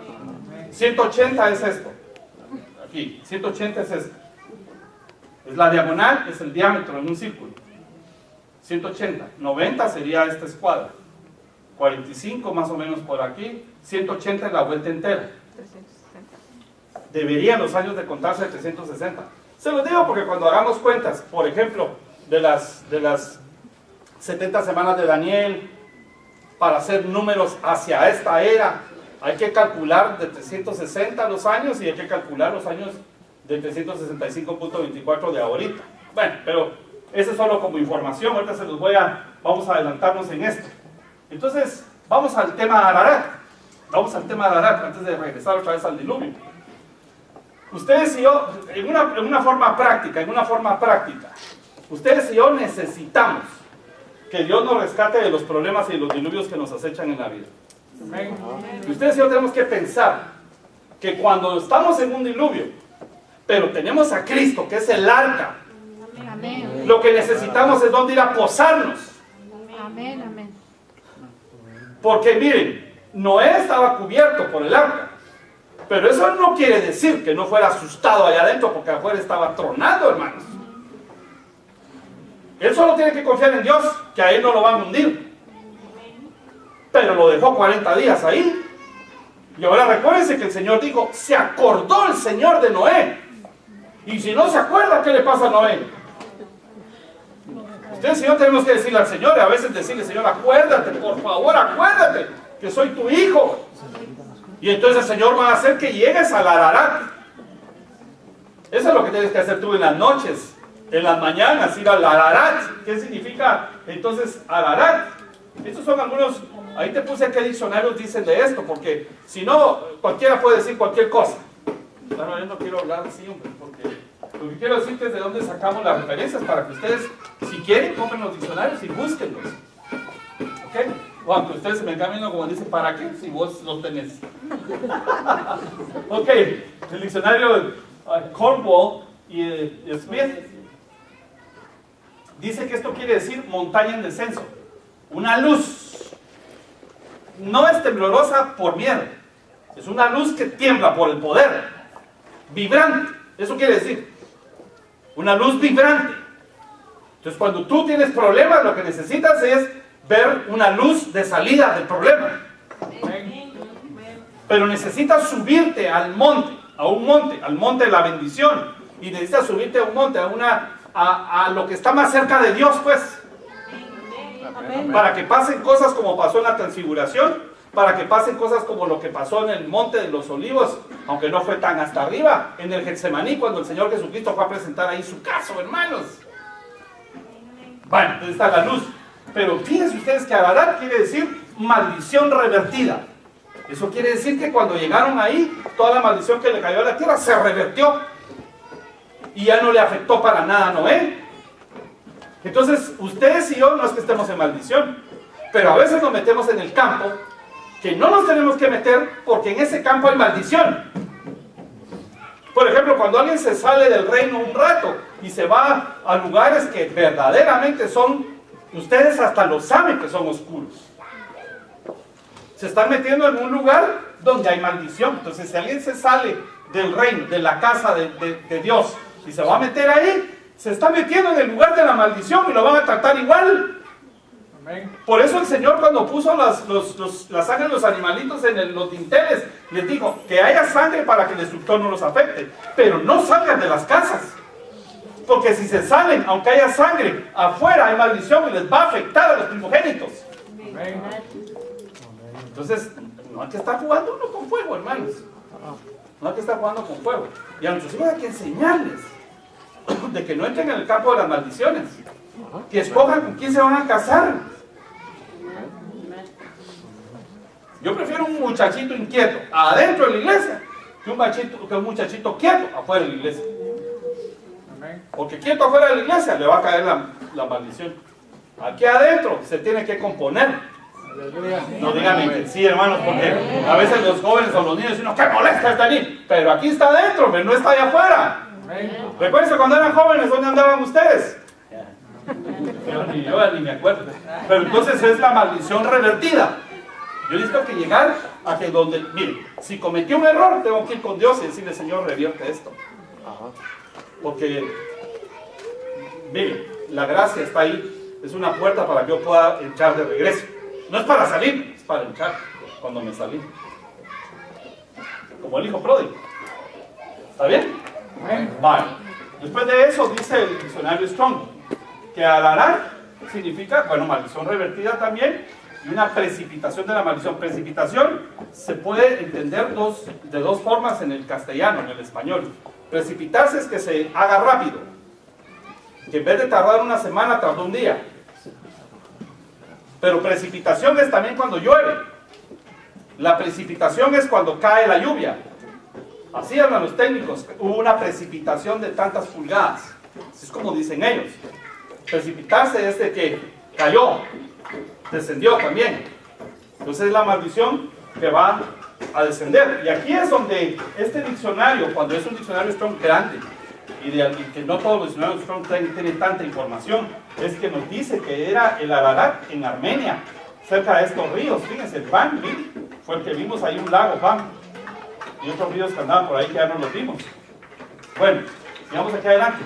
180 es esto. Aquí, 180 es esto. Es la diagonal, es el diámetro en un círculo. 180. 90 sería esta escuadra. 45 más o menos por aquí. 180 es la vuelta entera. 360. Deberían los años de contarse de 360. Se los digo porque cuando hagamos cuentas, por ejemplo, de las 70 semanas de Daniel, para hacer números hacia esta era, hay que calcular de 360 los años y hay que calcular los años de 365.24 de ahorita. Bueno, pero eso es solo como información, ahorita vamos a adelantarnos en esto. Entonces, vamos al tema de Ararat. Vamos al tema de Ararat antes de regresar otra vez al diluvio. Ustedes y yo, en una forma práctica, ustedes y yo necesitamos que Dios nos rescate de los problemas y los diluvios que nos acechan en la vida. Y ustedes y yo tenemos que pensar que cuando estamos en un diluvio, pero tenemos a Cristo, que es el arca, Amén. lo que necesitamos es donde ir a posarnos. Amén, amén. Porque miren, Noé estaba cubierto por el arca, pero eso no quiere decir que no fuera asustado allá adentro, porque afuera estaba tronando, hermanos. Él solo tiene que confiar en Dios, que a él no lo van a hundir. Pero lo dejó 40 días ahí. Y ahora recuérdense que el Señor dijo, se acordó el Señor de Noé. Y si no se acuerda, ¿qué le pasa a Noé? Ustedes y yo tenemos que decirle al Señor, y a veces decirle, Señor, acuérdate, por favor, acuérdate, que soy tu hijo. Y entonces el Señor va a hacer que llegues al Ararat. Eso es lo que tienes que hacer tú en las noches, en las mañanas, ir al Ararat. ¿Qué significa entonces Ararat? Estos son algunos, ahí te puse qué diccionarios dicen de esto, porque si no, cualquiera puede decir cualquier cosa. Bueno, yo no quiero hablar así, hombre, porque lo que quiero decirte es de dónde sacamos las referencias para que ustedes, si quieren, compren los diccionarios y búsquenlos. ¿Ok? O aunque ustedes se me cambien como dicen, ¿para qué? Si vos los tenés. Ok, el diccionario Cornwall y Smith dice que esto quiere decir montaña en descenso. Una luz. No es temblorosa por miedo. Es una luz que tiembla por el poder. Vibrante. Eso quiere decir. Una luz vibrante. Entonces cuando tú tienes problemas, lo que necesitas es ver una luz de salida del problema. Pero necesitas subirte al monte, al monte de la bendición. Y necesitas subirte a un monte, a lo que está más cerca de Dios, pues. Para que pasen cosas como pasó en la transfiguración, para que pasen cosas como lo que pasó en el monte de los olivos, aunque no fue tan hasta arriba, en el Getsemaní, cuando el Señor Jesucristo fue a presentar ahí su caso, hermanos. Bueno, entonces está la luz. Pero fíjense ustedes que Ararat quiere decir maldición revertida. Eso quiere decir que cuando llegaron ahí, toda la maldición que le cayó a la tierra se revertió. Y ya no le afectó para nada a Noé. Entonces, ustedes y yo no es que estemos en maldición, pero a veces nos metemos en el campo que no nos tenemos que meter porque en ese campo hay maldición. Por ejemplo, cuando alguien se sale del reino un rato y se va a lugares que verdaderamente son, ustedes hasta lo saben que son oscuros. Se están metiendo en un lugar donde hay maldición. Entonces, si alguien se sale del reino, de la casa de Dios, y se va a meter ahí, se está metiendo en el lugar de la maldición y lo van a tratar igual. Amén. Por eso el Señor, cuando puso la sangre de los animalitos en los dinteles, les dijo que haya sangre para que el destructor no los afecte, pero no salgan de las casas, porque si se salen, aunque haya sangre, afuera hay maldición y les va a afectar a los primogénitos. Amén. Entonces, no hay que estar jugando uno con fuego, hermanos. No hay que estar jugando con fuego. Y a nuestros hijos hay que enseñarles de que no entren en el campo de las maldiciones, que escojan con quién se van a casar. Yo prefiero un muchachito inquieto adentro de la iglesia que un muchachito quieto afuera de la iglesia. Porque quieto afuera de la iglesia le va a caer la maldición. Aquí adentro se tiene que componer. No díganme que sí, hermanos, porque a veces los jóvenes o los niños dicen, ¡qué molesta está allí! Pero aquí está adentro, pero no está allá afuera. Recuerden cuando eran jóvenes, ¿dónde andaban ustedes? Yo ni me acuerdo. Pero entonces es la maldición revertida. Yo necesito que llegar a que donde, mire, si cometí un error, tengo que ir con Dios y decirle, Señor, revierte esto. Porque, mire, la gracia está ahí, es una puerta para que yo pueda echar de regreso. No es para salir, es para echar cuando me salí. Como el hijo pródigo. ¿Está bien? Vale. Después de eso dice el diccionario Strong, que alarar significa, bueno, maldición revertida también, y una precipitación de la maldición. Precipitación se puede entender de dos formas en el castellano, en el español. Precipitarse es que se haga rápido, que en vez de tardar una semana, tardó un día. Pero precipitación es también cuando llueve. La precipitación es cuando cae la lluvia. Así hablan los técnicos, hubo una precipitación de tantas pulgadas. Así es como dicen ellos. Precipitarse es de que cayó, descendió también. Entonces es la maldición que va a descender. Y aquí es donde este diccionario, cuando es un diccionario Strong grande, y que no todos los diccionarios Strong tienen tanta información, es que nos dice que era el Ararat en Armenia, cerca de estos ríos. Fíjense, el Van fue el que vimos ahí, un lago Van, y otros ríos que andaban por ahí que ya no los vimos. Bueno, sigamos aquí adelante.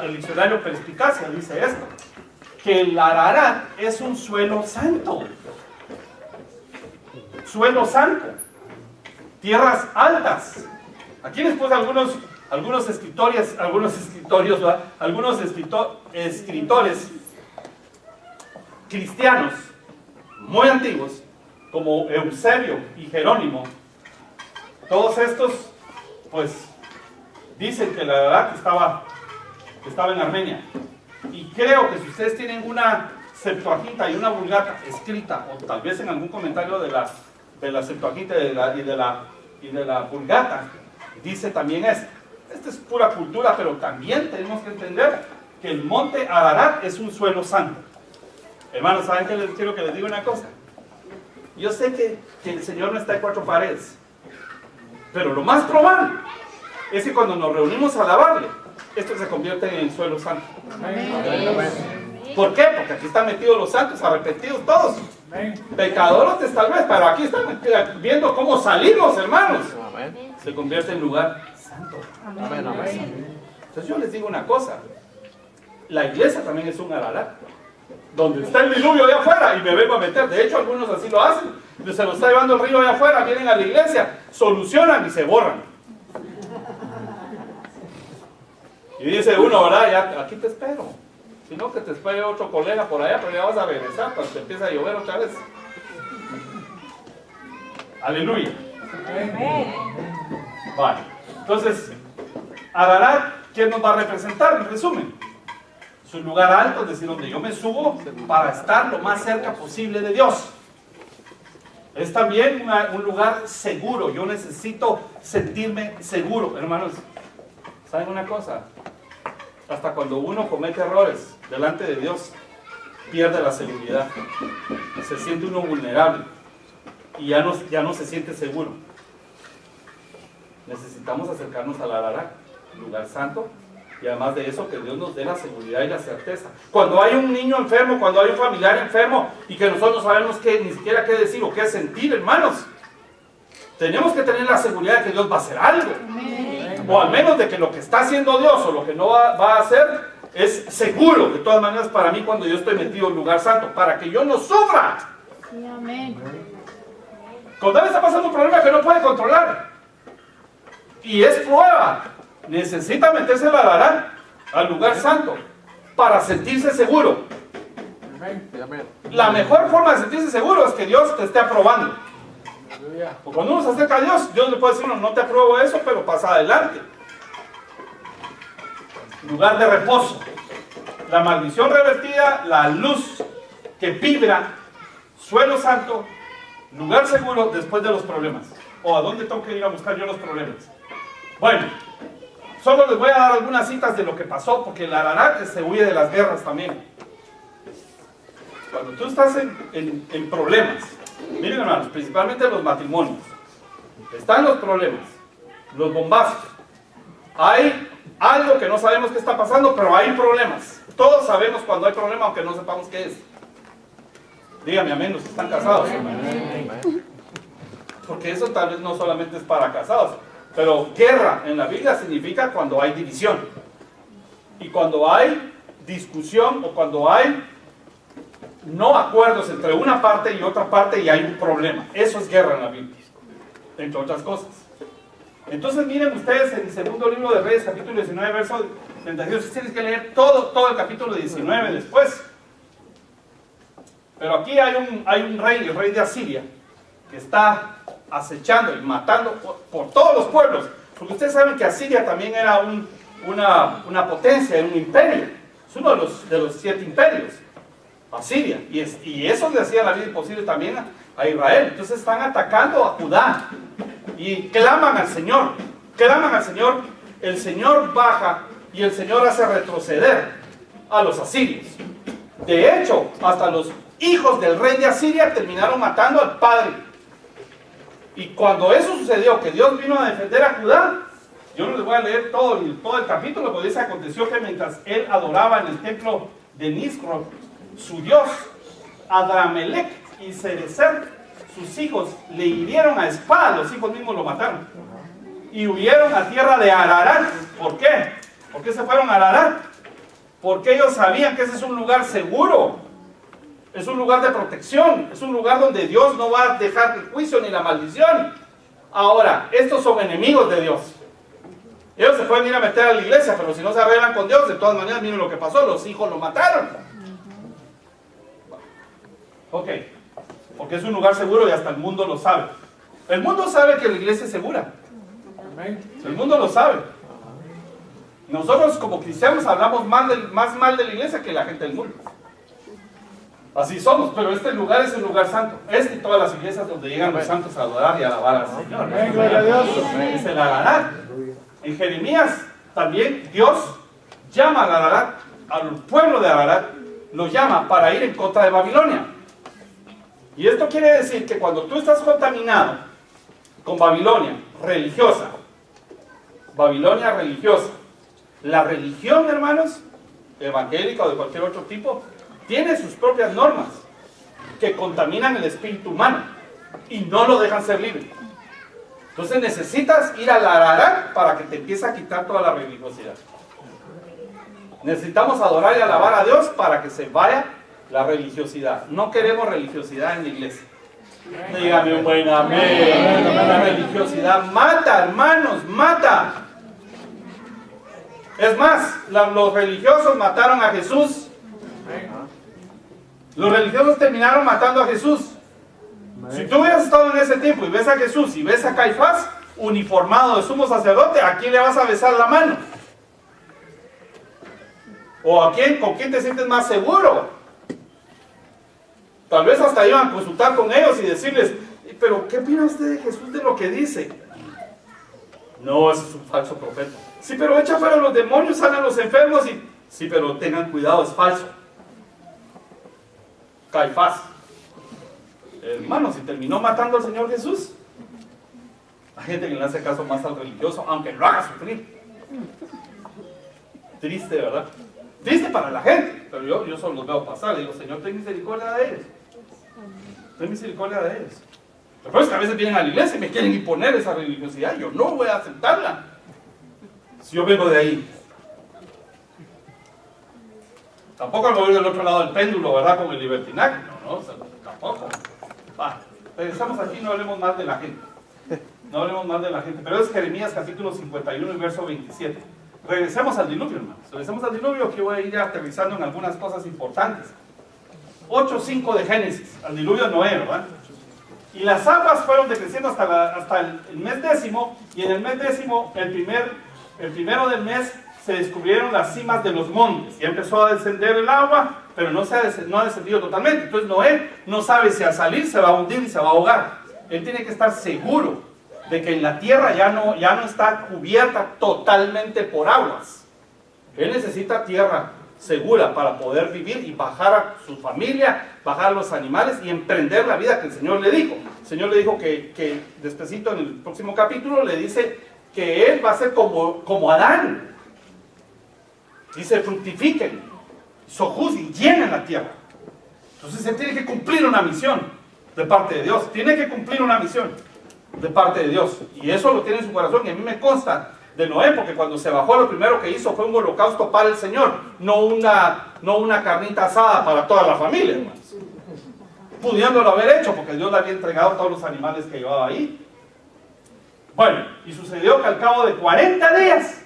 El diccionario Perspicacia dice esto, que el Ararat es un suelo santo. Suelo santo. Tierras altas. Aquí les puse algunos escritores cristianos muy antiguos, como Eusebio y Jerónimo. Todos estos, pues, dicen que la verdad estaba en Armenia. Y creo que si ustedes tienen una Septuaginta y una Vulgata escrita, o tal vez en algún comentario de la Septuaginta y de la Vulgata, dice también esto. Esta es pura cultura, pero también tenemos que entender que el monte Ararat es un suelo santo. Hermanos, ¿saben qué quiero que les diga una cosa? Yo sé que el Señor no está en cuatro paredes, pero lo más probable es que cuando nos reunimos a alabarle, esto se convierte en el suelo santo. ¿Por qué? Porque aquí están metidos los santos, arrepentidos todos. Pecadores tal vez, pero aquí están viendo cómo salimos, hermanos. Se convierte en lugar santo. Entonces yo les digo una cosa, la iglesia también es un Ararat, donde está el diluvio allá afuera y me vengo a meter. De hecho algunos así lo hacen, se lo está llevando el río allá afuera, vienen a la iglesia, solucionan y se borran. Y dice uno, ¿verdad? Ya, aquí te espero, si no que te espere otro colega por allá, pero ya vas a regresar cuando te empieza a llover otra vez. Aleluya. Vale, entonces Ararat, ¿quién nos va a representar? En resumen, es un lugar alto, es decir, donde yo me subo para estar lo más cerca posible de Dios. Es también un lugar seguro. Yo necesito sentirme seguro, hermanos. ¿Saben una cosa? Hasta cuando uno comete errores delante de Dios, pierde la seguridad. Se siente uno vulnerable y ya no se siente seguro. Necesitamos acercarnos al Ararat, lugar santo, y además de eso que Dios nos dé la seguridad y la certeza. Cuando hay un niño enfermo, cuando hay un familiar enfermo y que nosotros no sabemos ni siquiera qué decir o qué sentir, hermanos, tenemos que tener la seguridad de que Dios va a hacer algo. O al menos de que lo que está haciendo Dios o lo que no va a hacer es seguro. De todas maneras, para mí, cuando yo estoy metido en lugar santo, para que yo no sufra. Sí, amén. Cuando él está pasando un problema que no puede controlar y es prueba, necesita meterse al Ararat, al lugar santo, para sentirse seguro. La mejor forma de sentirse seguro es que Dios te esté aprobando. Porque cuando uno se acerca a Dios, Dios le puede decir, no te apruebo eso, pero pasa adelante. Lugar de reposo. La maldición revertida, la luz que vibra, suelo santo, lugar seguro después de los problemas. ¿O a dónde tengo que ir a buscar yo los problemas? Bueno, Solo les voy a dar algunas citas de lo que pasó, porque el Ararat se huye de las guerras también. Cuando tú estás en problemas, miren hermanos, principalmente los matrimonios, están los problemas, los bombazos, hay algo que no sabemos qué está pasando, pero hay problemas. Todos sabemos cuando hay problemas, aunque no sepamos qué es. Dígame amén, los que están casados. Porque eso tal vez no solamente es para casados, pero guerra en la Biblia significa cuando hay división. Y cuando hay discusión o cuando hay no acuerdos entre una parte y otra parte y hay un problema. Eso es guerra en la Biblia, entre otras cosas. Entonces miren ustedes en el segundo libro de Reyes, capítulo 19, verso 32. Tienes que leer todo el capítulo 19 después. Pero aquí hay un rey, el rey de Asiria, que está acechando y matando por todos los pueblos. Porque ustedes saben que Asiria también era una potencia, era un imperio. Es uno de los 7 imperios. Asiria. Y eso le hacía la vida imposible también a Israel. Entonces están atacando a Judá. Y claman al Señor. Claman al Señor. El Señor baja y el Señor hace retroceder a los asirios. De hecho, hasta los hijos del rey de Asiria terminaron matando al padre. Y cuando eso sucedió, que Dios vino a defender a Judá, yo no les voy a leer todo el capítulo, pero dice: aconteció que mientras él adoraba en el templo de Nisroch, su dios, Adramelech y Sarecer, sus hijos le hirieron a espada, los hijos mismos lo mataron. Y huyeron a tierra de Ararat. ¿Por qué? ¿Por qué se fueron a Ararat? Porque ellos sabían que ese es un lugar seguro. Es un lugar de protección. Es un lugar donde Dios no va a dejar el juicio ni la maldición. Ahora, estos son enemigos de Dios. Ellos se pueden ir a meter a la iglesia, pero si no se arreglan con Dios, de todas maneras, miren lo que pasó. Los hijos lo mataron. Ok. Porque es un lugar seguro y hasta el mundo lo sabe. El mundo sabe que la iglesia es segura. El mundo lo sabe. Nosotros como cristianos hablamos más mal de la iglesia que la gente del mundo. Así somos, pero este lugar es un lugar santo. Este y todas las iglesias donde llegan los santos a adorar y a alabar al Señor. Gloria a Dios. Es el Ararat. En Jeremías también Dios llama al Ararat, al pueblo de Ararat, lo llama para ir en contra de Babilonia. Y esto quiere decir que cuando tú estás contaminado con Babilonia religiosa, la religión, hermanos, evangélica o de cualquier otro tipo, tiene sus propias normas que contaminan el espíritu humano y no lo dejan ser libre. Entonces necesitas ir al Ararat para que te empiece a quitar toda la religiosidad. Necesitamos adorar y alabar a Dios para que se vaya la religiosidad. No queremos religiosidad en la iglesia. Dígame un buen amén. La religiosidad mata, hermanos, mata. Es más, los religiosos mataron a Jesús. Los religiosos terminaron matando a Jesús. Si tú hubieras estado en ese tiempo y ves a Jesús y ves a Caifás uniformado de sumo sacerdote, ¿a quién le vas a besar la mano? ¿O con quién te sientes más seguro? Tal vez hasta iban a consultar con ellos y decirles: ¿pero qué opina usted de Jesús, de lo que dice? No, ese es un falso profeta. Sí, pero echa fuera los demonios, sanan los enfermos y... Sí, pero tengan cuidado, es falso. Caifás. Hermano, si terminó matando al Señor Jesús, hay gente que le hace caso más al religioso, aunque lo haga sufrir. Triste, ¿verdad? Triste para la gente, pero yo solo los veo pasar. Le digo: Señor, ten misericordia de ellos. Ten misericordia de ellos. Pero es que a veces vienen a la iglesia y me quieren imponer esa religiosidad. Yo no voy a aceptarla. Si yo vengo de ahí. Tampoco me voy del otro lado del péndulo, ¿verdad? Con el libertinaje. No, tampoco. Estamos aquí, no hablemos más de la gente. No hablemos más de la gente. Pero es Jeremías capítulo 51 y verso 27. Regresemos al diluvio, hermanos. Regresemos al diluvio, que voy a ir aterrizando en algunas cosas importantes. 8:5 de Génesis, al diluvio de Noé, ¿verdad? Y las aguas fueron decreciendo hasta el mes 10º, y en el mes 10º, el primero del mes, se descubrieron las cimas de los montes. Ya empezó a descender el agua, pero no ha descendido totalmente. Entonces Noé no sabe si al salir se va a hundir y se va a ahogar. Él tiene que estar seguro de que la tierra ya no está cubierta totalmente por aguas. Él necesita tierra segura para poder vivir y bajar a su familia, bajar a los animales y emprender la vida que el Señor le dijo. El Señor le dijo que despuesito en el próximo capítulo le dice que él va a ser como Adán. Dice, fructifiquen, sojuzguen, llenen la tierra. Entonces él tiene que cumplir una misión de parte de Dios. Tiene que cumplir una misión de parte de Dios. Y eso lo tiene en su corazón. Y a mí me consta de Noé, porque cuando se bajó lo primero que hizo fue un holocausto para el Señor, no una carnita asada para toda la familia, hermanos. Pudiéndolo haber hecho, porque Dios le había entregado todos los animales que llevaba ahí. Bueno, y sucedió que al cabo de 40 días,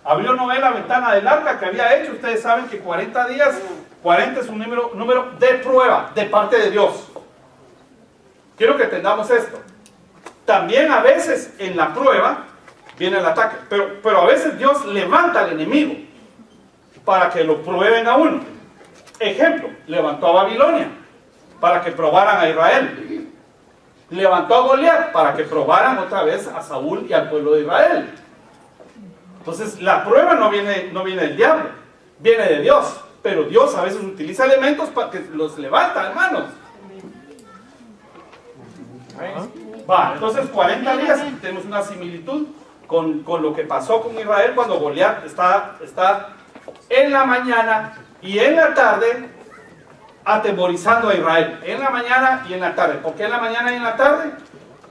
abrió Noé la ventana del arca que había hecho. Ustedes saben que 40 días, 40 es un número de prueba, de parte de Dios. Quiero que entendamos esto. También a veces en la prueba viene el ataque, pero a veces Dios levanta al enemigo para que lo prueben a uno. Ejemplo, levantó a Babilonia para que probaran a Israel. Levantó a Goliat para que probaran otra vez a Saúl y al pueblo de Israel. Entonces la prueba no viene del diablo, viene de Dios, pero Dios a veces utiliza elementos para que los levanta, hermanos. Va, entonces 40 días, tenemos una similitud con lo que pasó con Israel cuando Goliat está en la mañana y en la tarde atemorizando a Israel. En la mañana y en la tarde. ¿Por qué en la mañana y en la tarde?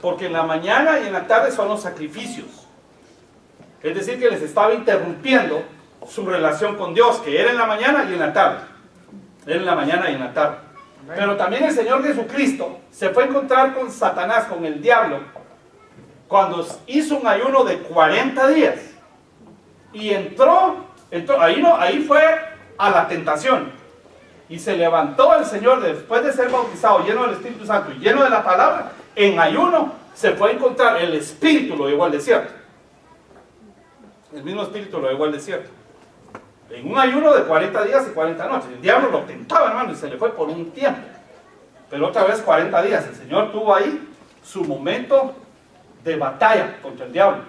Porque en la mañana y en la tarde son los sacrificios. Es decir, que les estaba interrumpiendo su relación con Dios, que era en la mañana y en la tarde. Era en la mañana y en la tarde. Pero también el Señor Jesucristo se fue a encontrar con Satanás, con el diablo, cuando hizo un ayuno de 40 días. Y entró ahí fue a la tentación. Y se levantó el Señor después de ser bautizado, lleno del Espíritu Santo y lleno de la palabra. En ayuno se fue a encontrar, el Espíritu lo llevó al desierto. El mismo Espíritu lo llevó al desierto. En un ayuno de 40 días y 40 noches. El diablo lo tentaba, hermano, y se le fue por un tiempo. Pero otra vez 40 días. El Señor tuvo ahí su momento de batalla contra el diablo.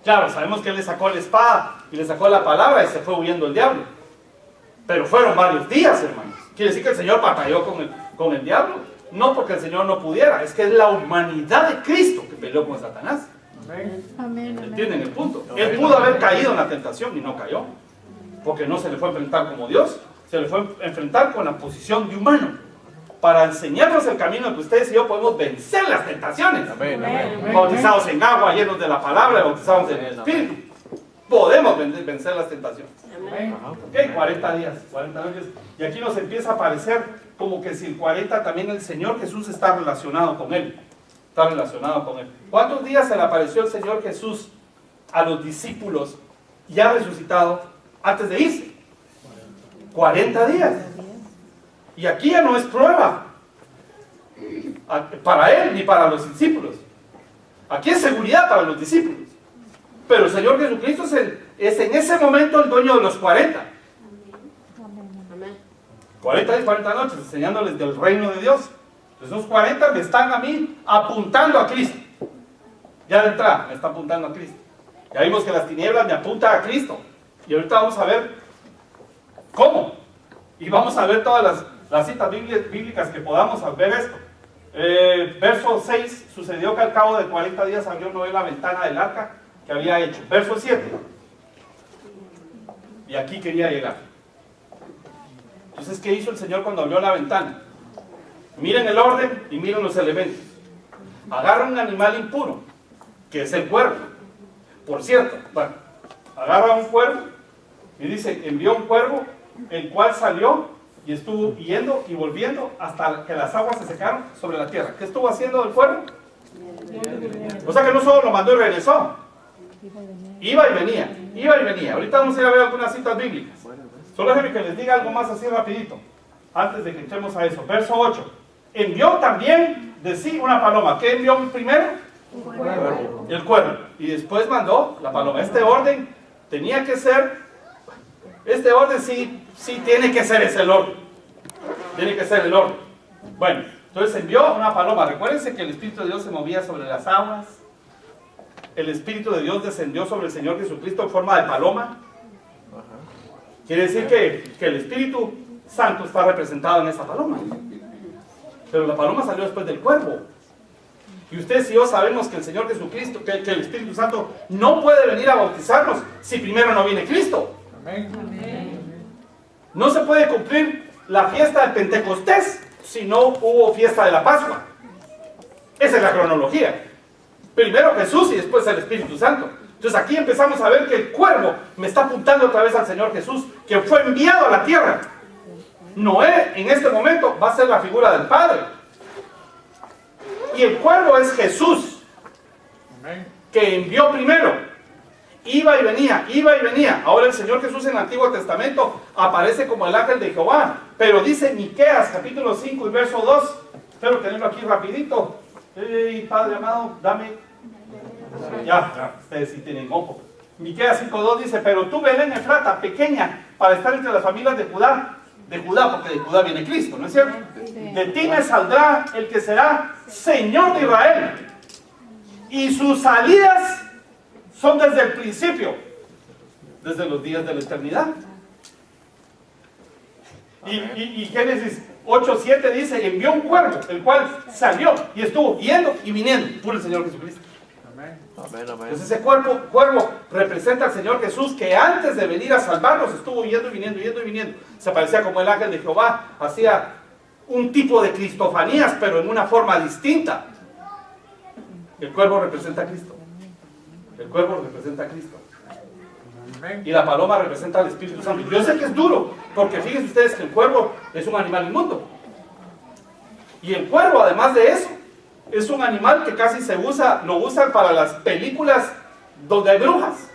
Claro, sabemos que Él le sacó la espada y le sacó la palabra y se fue huyendo el diablo. Pero fueron varios días, hermanos. ¿Quiere decir que el Señor batalló con el diablo? No porque el Señor no pudiera. Es que es la humanidad de Cristo que peleó con Satanás. Amén. ¿Entienden el punto? Él pudo haber caído en la tentación y no cayó. Porque no se le fue a enfrentar como Dios. Se le fue a enfrentar con la posición de humano. Para enseñarnos el camino que ustedes y yo podemos vencer las tentaciones. Amén, amén. Bautizados en agua, llenos de la palabra, bautizados en el Espíritu. Podemos vencer las tentaciones. Ok, 40 días, 40 noches. Y aquí nos empieza a parecer como que si el 40 también el Señor Jesús está relacionado con Él. Está relacionado con Él. ¿Cuántos días se le apareció el Señor Jesús a los discípulos ya resucitado antes de irse? 40 días. Y aquí ya no es prueba para Él ni para los discípulos. Aquí es seguridad para los discípulos. Pero el Señor Jesucristo es en ese momento el dueño de los 40. 40 y 40 noches enseñándoles del reino de Dios. Esos 40 me están a mí apuntando a Cristo. Ya de entrada me está apuntando a Cristo. Ya vimos que las tinieblas me apuntan a Cristo. Y ahorita vamos a ver cómo. Y vamos a ver todas las citas bíblicas que podamos ver esto. Verso 6, sucedió que al cabo de 40 días abrió Noé la ventana del arca que había hecho. Verso 7. Y aquí quería llegar. Entonces, ¿qué hizo el Señor cuando abrió la ventana? Miren el orden y miren los elementos. Agarra un animal impuro, que es el cuervo. Por cierto, bueno, agarra un cuervo y dice, envió un cuervo, el cual salió y estuvo yendo y volviendo hasta que las aguas se secaron sobre la tierra. ¿Qué estuvo haciendo el cuervo? O sea que no solo lo mandó y regresó. Iba y venía, iba y venía. Ahorita vamos a ir a ver algunas citas bíblicas. Solo déjenme que les diga algo más así rapidito, antes de que entremos a eso. Verso 8. Envió también de sí una paloma. ¿Qué envió primero? El cuervo. Y después mandó la paloma. Este orden tenía que ser, este orden sí tiene que ser ese el orden. Tiene que ser el orden. Bueno, entonces envió una paloma. Recuérdense que el Espíritu de Dios se movía sobre las aguas. el Espíritu de Dios descendió sobre el Señor Jesucristo en forma de paloma. Quiere decir que el Espíritu Santo está representado en esa paloma. Pero la paloma salió después del cuervo. Y ustedes y yo sabemos que el Señor Jesucristo, que el Espíritu Santo no puede venir a bautizarnos si primero no viene Cristo. No se puede cumplir la fiesta de Pentecostés si no hubo fiesta de la Pascua. Esa es la cronología. Primero Jesús y después el Espíritu Santo. Entonces aquí empezamos a ver que el cuervo me está apuntando otra vez al Señor Jesús, que fue enviado a la tierra. Noé en este momento va a ser la figura del Padre. Y el cuervo es Jesús, que envió primero. Iba y venía, iba y venía. Ahora el Señor Jesús en el Antiguo Testamento aparece como el ángel de Jehová. Pero dice Miqueas capítulo 5 y verso 2. Espero tenerlo aquí rapidito. Padre amado, dame. Ya, ustedes sí tienen ojo. Miqueas 5:2 dice: pero tú, Belén Efrata, pequeña, para estar entre las familias de Judá, porque de Judá viene Cristo, ¿no es cierto? De ti me saldrá el que será Señor de Israel, y sus salidas son desde el principio, desde los días de la eternidad. Y Génesis 8:7 dice: envió un cuervo, el cual salió y estuvo yendo y viniendo, por el Señor Jesucristo. Entonces ese cuervo representa al Señor Jesús, que antes de venir a salvarnos estuvo yendo y viniendo, yendo y viniendo. Se parecía como el ángel de Jehová, hacía un tipo de cristofanías, pero en una forma distinta. El cuervo representa a Cristo. El cuervo representa a Cristo. Y la paloma representa al Espíritu Santo. Yo sé que es duro, porque fíjense ustedes que el cuervo es un animal inmundo. Y el cuervo, además de eso, es un animal que casi lo usan para las películas donde hay brujas.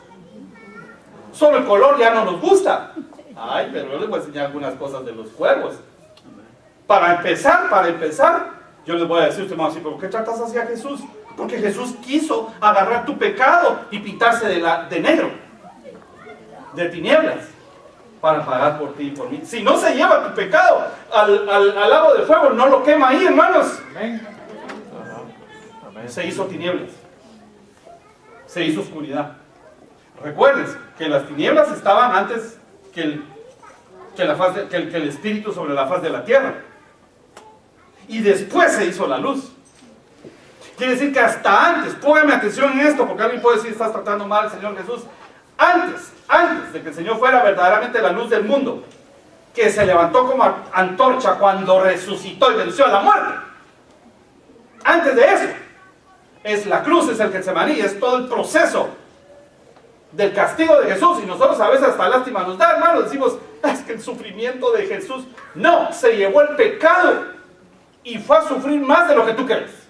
Solo el color ya no nos gusta. Ay, pero yo les voy a enseñar algunas cosas de los cuervos. Para empezar, yo les voy a decir, usted me va a decir: ¿pero qué tratas hacia Jesús? Porque Jesús quiso agarrar tu pecado y pintarse de negro, de tinieblas, para pagar por ti y por mí. Si no se lleva tu pecado al lago de fuego, no lo quema ahí, hermanos. Se hizo tinieblas, se hizo oscuridad. Recuerden que las tinieblas estaban antes que el Espíritu sobre la faz de la tierra, y después se hizo la luz. Quiere decir que hasta antes, póngame atención en esto, porque alguien puede decir: estás tratando mal al Señor Jesús. Antes de que el Señor fuera verdaderamente la luz del mundo, que se levantó como antorcha cuando resucitó y venció a la muerte, antes de eso es la cruz, es el Getsemaní, es todo el proceso del castigo de Jesús. Y nosotros a veces hasta lástima nos da, hermanos, decimos: es que el sufrimiento de Jesús, no, se llevó el pecado y fue a sufrir más de lo que tú crees.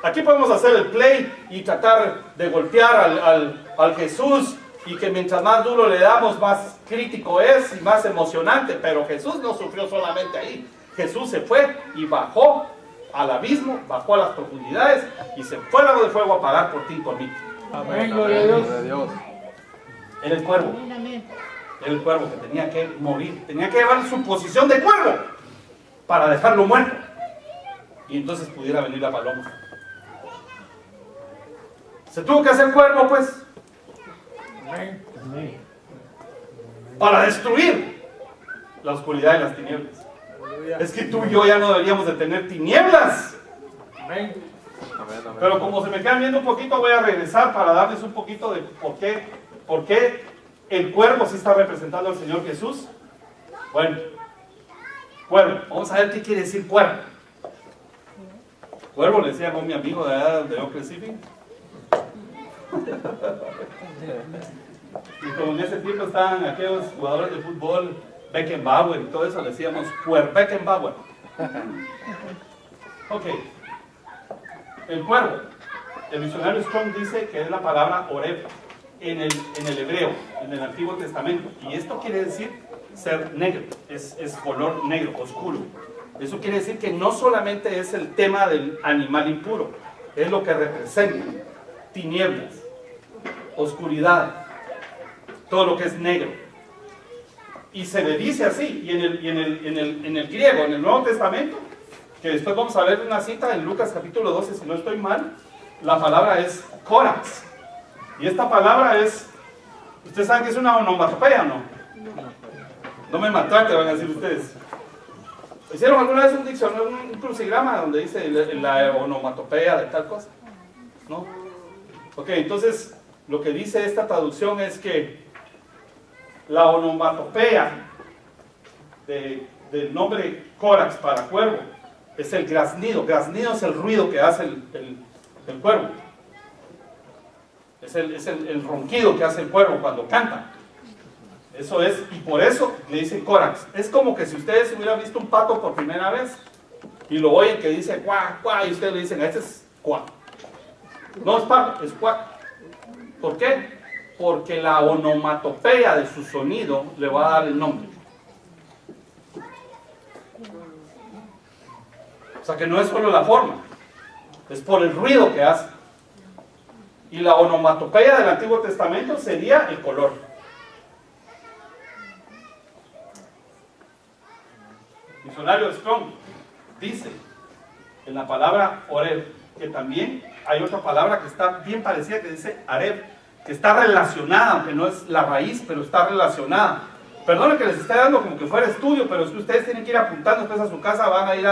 Aquí podemos hacer el play y tratar de golpear al Jesús, y que mientras más duro le damos, más crítico es y más emocionante. Pero Jesús no sufrió solamente ahí. Jesús se fue y bajó al abismo, bajó a las profundidades y se fue al lago de fuego a pagar por ti y por mí. Amén, gloria a Dios. Era el cuervo. Era el cuervo que tenía que morir, tenía que llevar su posición de cuervo para dejarlo muerto, y entonces pudiera venir la paloma. Se tuvo que hacer cuervo, pues, para destruir la oscuridad y las tinieblas. Es que tú y yo ya no deberíamos de tener tinieblas. Pero como se me quedan viendo un poquito, voy a regresar para darles un poquito de por qué el cuervo sí está representando al Señor Jesús. Bueno, cuervo, vamos a ver qué quiere decir cuervo. Cuervo le decía a mi amigo de allá donde yo crecí. Y como en ese tiempo estaban aquellos jugadores de fútbol, Beckenbauer y todo eso, le decíamos Beckenbauer. Ok. El cuervo. El diccionario Strong dice que es la palabra oreb en el hebreo, en el Antiguo Testamento. Y esto quiere decir ser negro, es color negro, oscuro. Eso quiere decir que no solamente es el tema del animal impuro, es lo que representa tinieblas, oscuridad, todo lo que es negro. Y se le dice así, y en el griego, en el Nuevo Testamento, que después vamos a ver una cita en Lucas capítulo 12, si no estoy mal, la palabra es córax. Y esta palabra es, ¿ustedes saben que es una onomatopeya o no? No me maltrate, van a decir ustedes. ¿Hicieron alguna vez un diccionario, un crucigrama donde dice la onomatopeya de tal cosa? ¿No? Ok, entonces lo que dice esta traducción es que la onomatopeya del nombre córax para cuervo es el graznido. Graznido es el ruido que hace el cuervo. Es el ronquido que hace el cuervo cuando canta. Eso es, y por eso le dicen córax. Es como que si ustedes hubieran visto un pato por primera vez y lo oyen que dice cuá, cuá, y ustedes le dicen, este es cuá. No es pato, es cuá. ¿Por qué? Porque la onomatopeya de su sonido le va a dar el nombre. O sea que no es solo la forma, es por el ruido que hace. Y la onomatopeya del Antiguo Testamento sería el color. Diccionario Strong dice en la palabra oreb que también hay otra palabra que está bien parecida que dice areb, que está relacionada, aunque no es la raíz, pero está relacionada. Perdone que les esté dando como que fuera estudio, pero si ustedes tienen que ir apuntando después a su casa, van a ir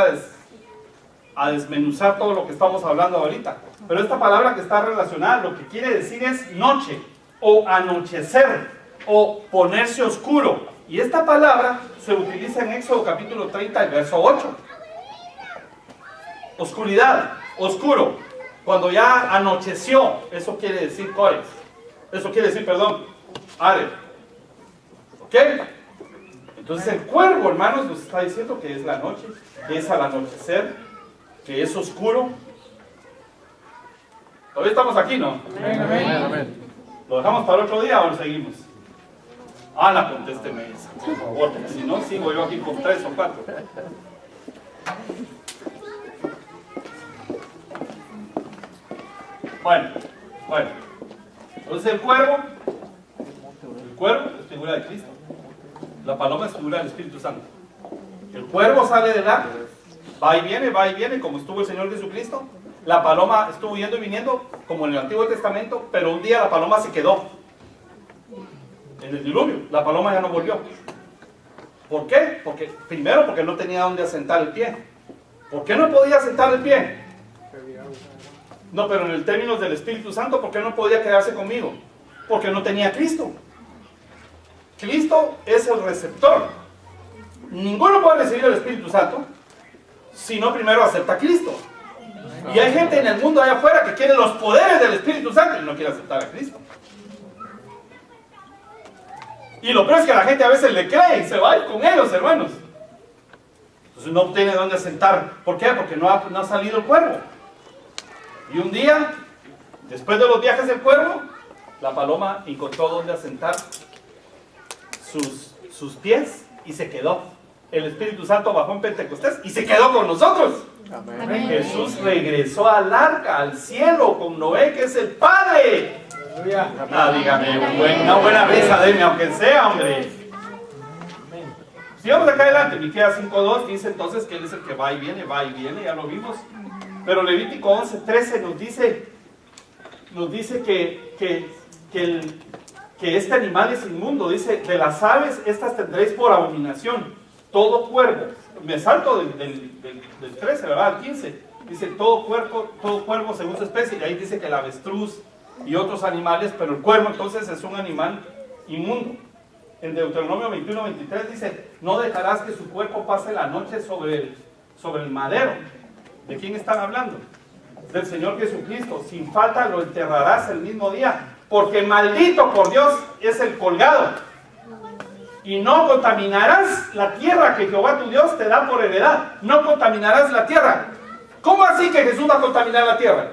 a desmenuzar todo lo que estamos hablando ahorita. Pero esta palabra que está relacionada, lo que quiere decir es noche, o anochecer, o ponerse oscuro. Y esta palabra se utiliza en Éxodo capítulo 30, verso 8. Oscuridad, oscuro. Cuando ya anocheció, eso quiere decir córex. Eso quiere decir, perdón, areb. ¿Ok? Entonces el cuervo, hermanos, nos está diciendo que es la noche, que es al anochecer, que es oscuro. Todavía estamos aquí, ¿no? Amén, amén, amén. ¿Lo dejamos para otro día o lo seguimos? Ana, contésteme esa, por favor, porque si no, sigo yo aquí con 3 o 4. Bueno. Entonces el cuervo es figura de Cristo. La paloma es figura del Espíritu Santo. El cuervo sale del arca, va y viene, como estuvo el Señor Jesucristo. La paloma estuvo yendo y viniendo, como en el Antiguo Testamento, pero un día la paloma se quedó. En el diluvio, la paloma ya no volvió. ¿Por qué? Primero porque no tenía dónde asentar el pie. ¿Por qué no podía asentar el pie? No, pero en el términos del Espíritu Santo, ¿por qué no podía quedarse conmigo? Porque no tenía Cristo. Cristo es el receptor. Ninguno puede recibir el Espíritu Santo si no primero acepta a Cristo. Y hay gente en el mundo allá afuera que quiere los poderes del Espíritu Santo y no quiere aceptar a Cristo. Y lo peor es que la gente a veces le cree y se va a ir con ellos, hermanos. Entonces no tiene dónde sentar. ¿Por qué? Porque no ha salido el cuervo. Y un día, después de los viajes del cuervo, la paloma encontró dónde asentar sus pies y se quedó. El Espíritu Santo bajó en Pentecostés y se quedó con nosotros. Amén. Jesús regresó al arca, al cielo, con Noé, que es el Padre. Dígame, una buena risa, deme, aunque sea, hombre. Si vamos acá adelante, Miqueas 5:2 dice entonces que Él es el que va y viene, ya lo vimos. Pero Levítico 11:13 nos dice que este animal es inmundo. Dice, de las aves, estas tendréis por abominación. Todo cuervo, me salto del 13, ¿verdad? Al 15. Dice, todo cuervo según su especie. Y ahí dice que el avestruz y otros animales, pero el cuervo entonces es un animal inmundo. En Deuteronomio 21:23 dice, no dejarás que su cuerpo pase la noche sobre el madero. ¿De quién están hablando? Del Señor Jesucristo. Sin falta lo enterrarás el mismo día, porque maldito por Dios es el colgado. Y no contaminarás la tierra que Jehová tu Dios te da por heredad. No contaminarás la tierra. ¿Cómo así que Jesús va a contaminar la tierra?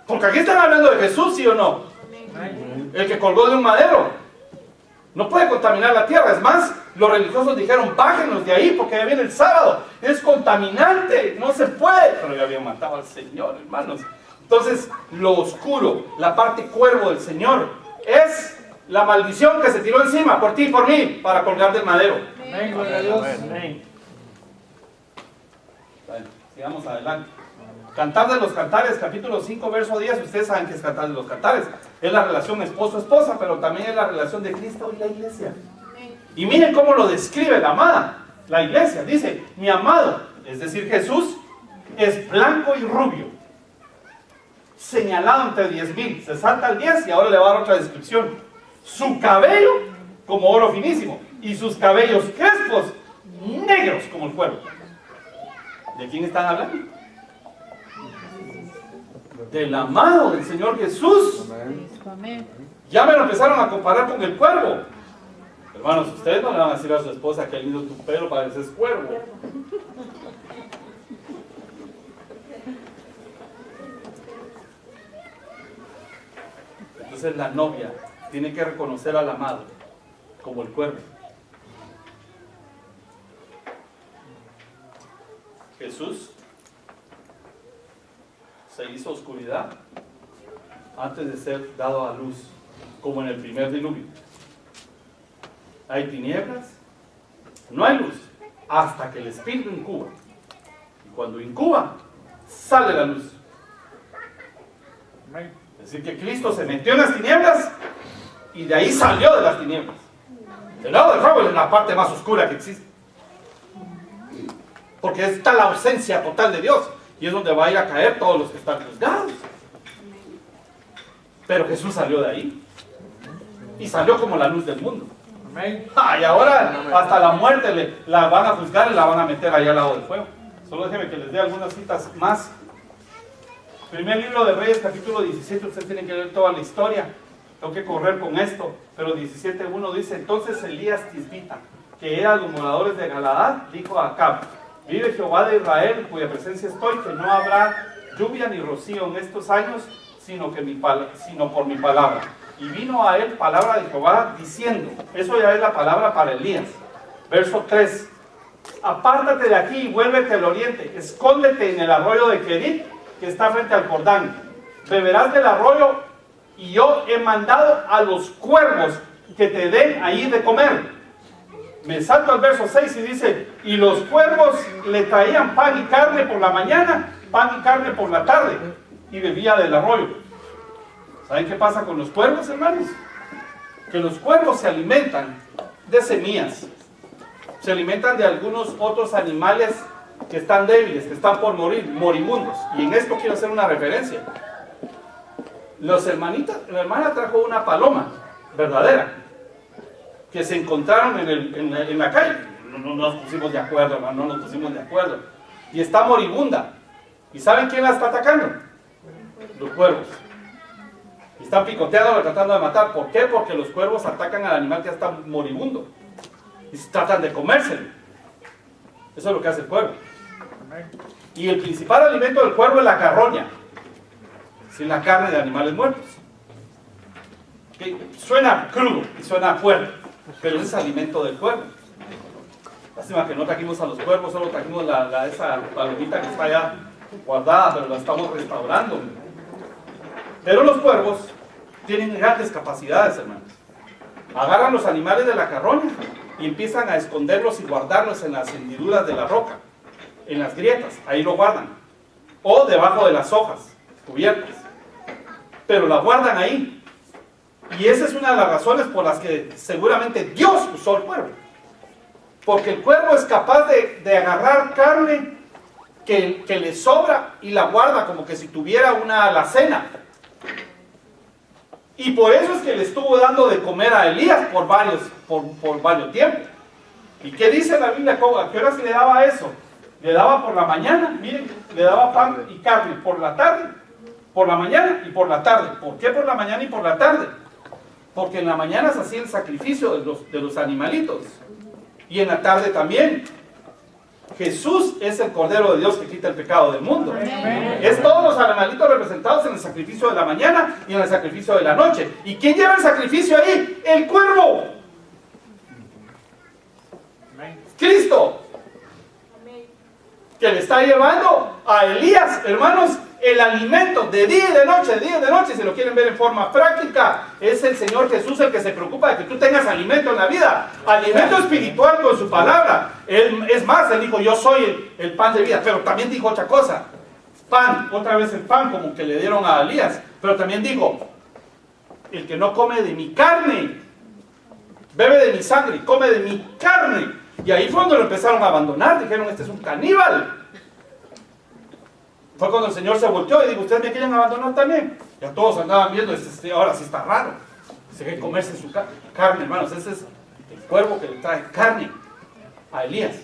Porque aquí están hablando de Jesús, ¿sí o no? El que colgó de un madero. No puede contaminar la tierra. Es más, los religiosos dijeron, bájenos de ahí porque ya viene el sábado. Es contaminante, no se puede. Pero ya habían matado al Señor, hermanos. Entonces, lo oscuro, la parte cuervo del Señor, es la maldición que se tiró encima por ti y por mí para colgar del madero. Amén, gloria a Dios. Amén. Bueno, sigamos adelante. Cantar de los Cantares, capítulo 5, verso 10, ustedes saben que es Cantar de los Cantares. Es la relación esposo-esposa, pero también es la relación de Cristo y la iglesia. Y miren cómo lo describe la amada, la iglesia. Dice, mi amado, es decir, Jesús, es blanco y rubio, señalado entre 10,000. Se salta al 10 y ahora le va a dar otra descripción. Su cabello como oro finísimo y sus cabellos crespos, negros como el cuervo. ¿De quién están hablando? Del amado del Señor Jesús. Amén. Ya me lo empezaron a comparar con el cuervo. Hermanos, ustedes no le van a decir a su esposa que lindo tu pelo, pareces cuervo. Entonces la novia tiene que reconocer al amado como el cuervo. Jesús se hizo oscuridad antes de ser dado a luz, como en el primer diluvio. Hay tinieblas, no hay luz, hasta que el Espíritu incuba. Y cuando incuba, sale la luz. Es decir, que Cristo se metió en las tinieblas y de ahí salió de las tinieblas. El lado del fuego es la parte más oscura que existe. Porque está la ausencia total de Dios. Y es donde va a ir a caer todos los que están juzgados. Pero Jesús salió de ahí. Y salió como la luz del mundo. Y ahora hasta la muerte la van a juzgar y la van a meter allá al lado del fuego. Solo déjenme que les dé algunas citas más. Primer libro de Reyes, capítulo 17. Ustedes tienen que leer toda la historia. Tengo que correr con esto. Pero 17:1 dice: entonces Elías Tisbita, que era de los moradores de Galaad, dijo a Acab: vive Jehová de Israel, en cuya presencia estoy, que no habrá lluvia ni rocío en estos años, sino por mi palabra. Y vino a él palabra de Jehová diciendo, eso ya es la palabra para Elías. Verso 3: apártate de aquí y vuélvete al oriente, escóndete en el arroyo de Kerit, que está frente al Jordán. Beberás del arroyo, y yo he mandado a los cuervos que te den ahí de comer. Me salto al verso 6 y dice: y los cuervos le traían pan y carne por la mañana, pan y carne por la tarde, y bebía del arroyo. ¿Saben qué pasa con los cuervos, hermanos? Que los cuervos se alimentan de semillas, se alimentan de algunos otros animales que están débiles, que están por morir, moribundos. Y en esto quiero hacer una referencia. La hermana trajo una paloma verdadera, que se encontraron en la calle. No nos pusimos de acuerdo, hermano, no nos pusimos de acuerdo. Y está moribunda. ¿Y saben quién la está atacando? Los cuervos. Y están picoteando, tratando de matar. ¿Por qué? Porque los cuervos atacan al animal que ya está moribundo. Y tratan de comérselo. Eso es lo que hace el cuervo. Y el principal alimento del cuervo es la carroña. Es la carne de animales muertos. Que suena crudo y suena fuerte, pero ese es alimento del cuervo. Lástima que no trajimos a los cuervos, solo trajimos esa palomita que está allá guardada, pero la estamos restaurando. Pero los cuervos tienen grandes capacidades, hermanos. Agarran los animales de la carroña y empiezan a esconderlos y guardarlos en las hendiduras de la roca, en las grietas, ahí lo guardan. O debajo de las hojas cubiertas. Pero la guardan ahí. Y esa es una de las razones por las que seguramente Dios usó el cuervo. Porque el cuervo es capaz de agarrar carne que le sobra y la guarda como que si tuviera una alacena. Y por eso es que le estuvo dando de comer a Elías por varios tiempos. ¿Y qué dice la Biblia? ¿A qué hora se le daba eso? Le daba por la mañana, miren, le daba pan y carne por la tarde, por la mañana y por la tarde. ¿Por qué por la mañana y por la tarde? Porque en la mañana se hacía el sacrificio de los animalitos. Y en la tarde también. Jesús es el Cordero de Dios que quita el pecado del mundo. Amén. Es todos los animalitos representados en el sacrificio de la mañana y en el sacrificio de la noche. ¿Y quién lleva el sacrificio ahí? El cuervo. Amén. Cristo. Amén. Que le está llevando a Elías, hermanos, el alimento de día y de noche, si lo quieren ver en forma práctica, es el Señor Jesús el que se preocupa de que tú tengas alimento en la vida, alimento espiritual con su palabra. Es más, Él dijo, yo soy el pan de vida, pero también dijo otra cosa, pan, otra vez el pan como que le dieron a Elías, pero también dijo, el que no come de mi carne, bebe de mi sangre, come de mi carne. Y ahí fue cuando lo empezaron a abandonar, dijeron, este es un caníbal. Fue cuando el Señor se volteó y dijo, ¿ustedes me quieren abandonar también? Ya todos andaban viendo, ahora sí está raro. Se quiere comerse su carne, hermanos. Ese es el cuervo que le trae carne a Elías,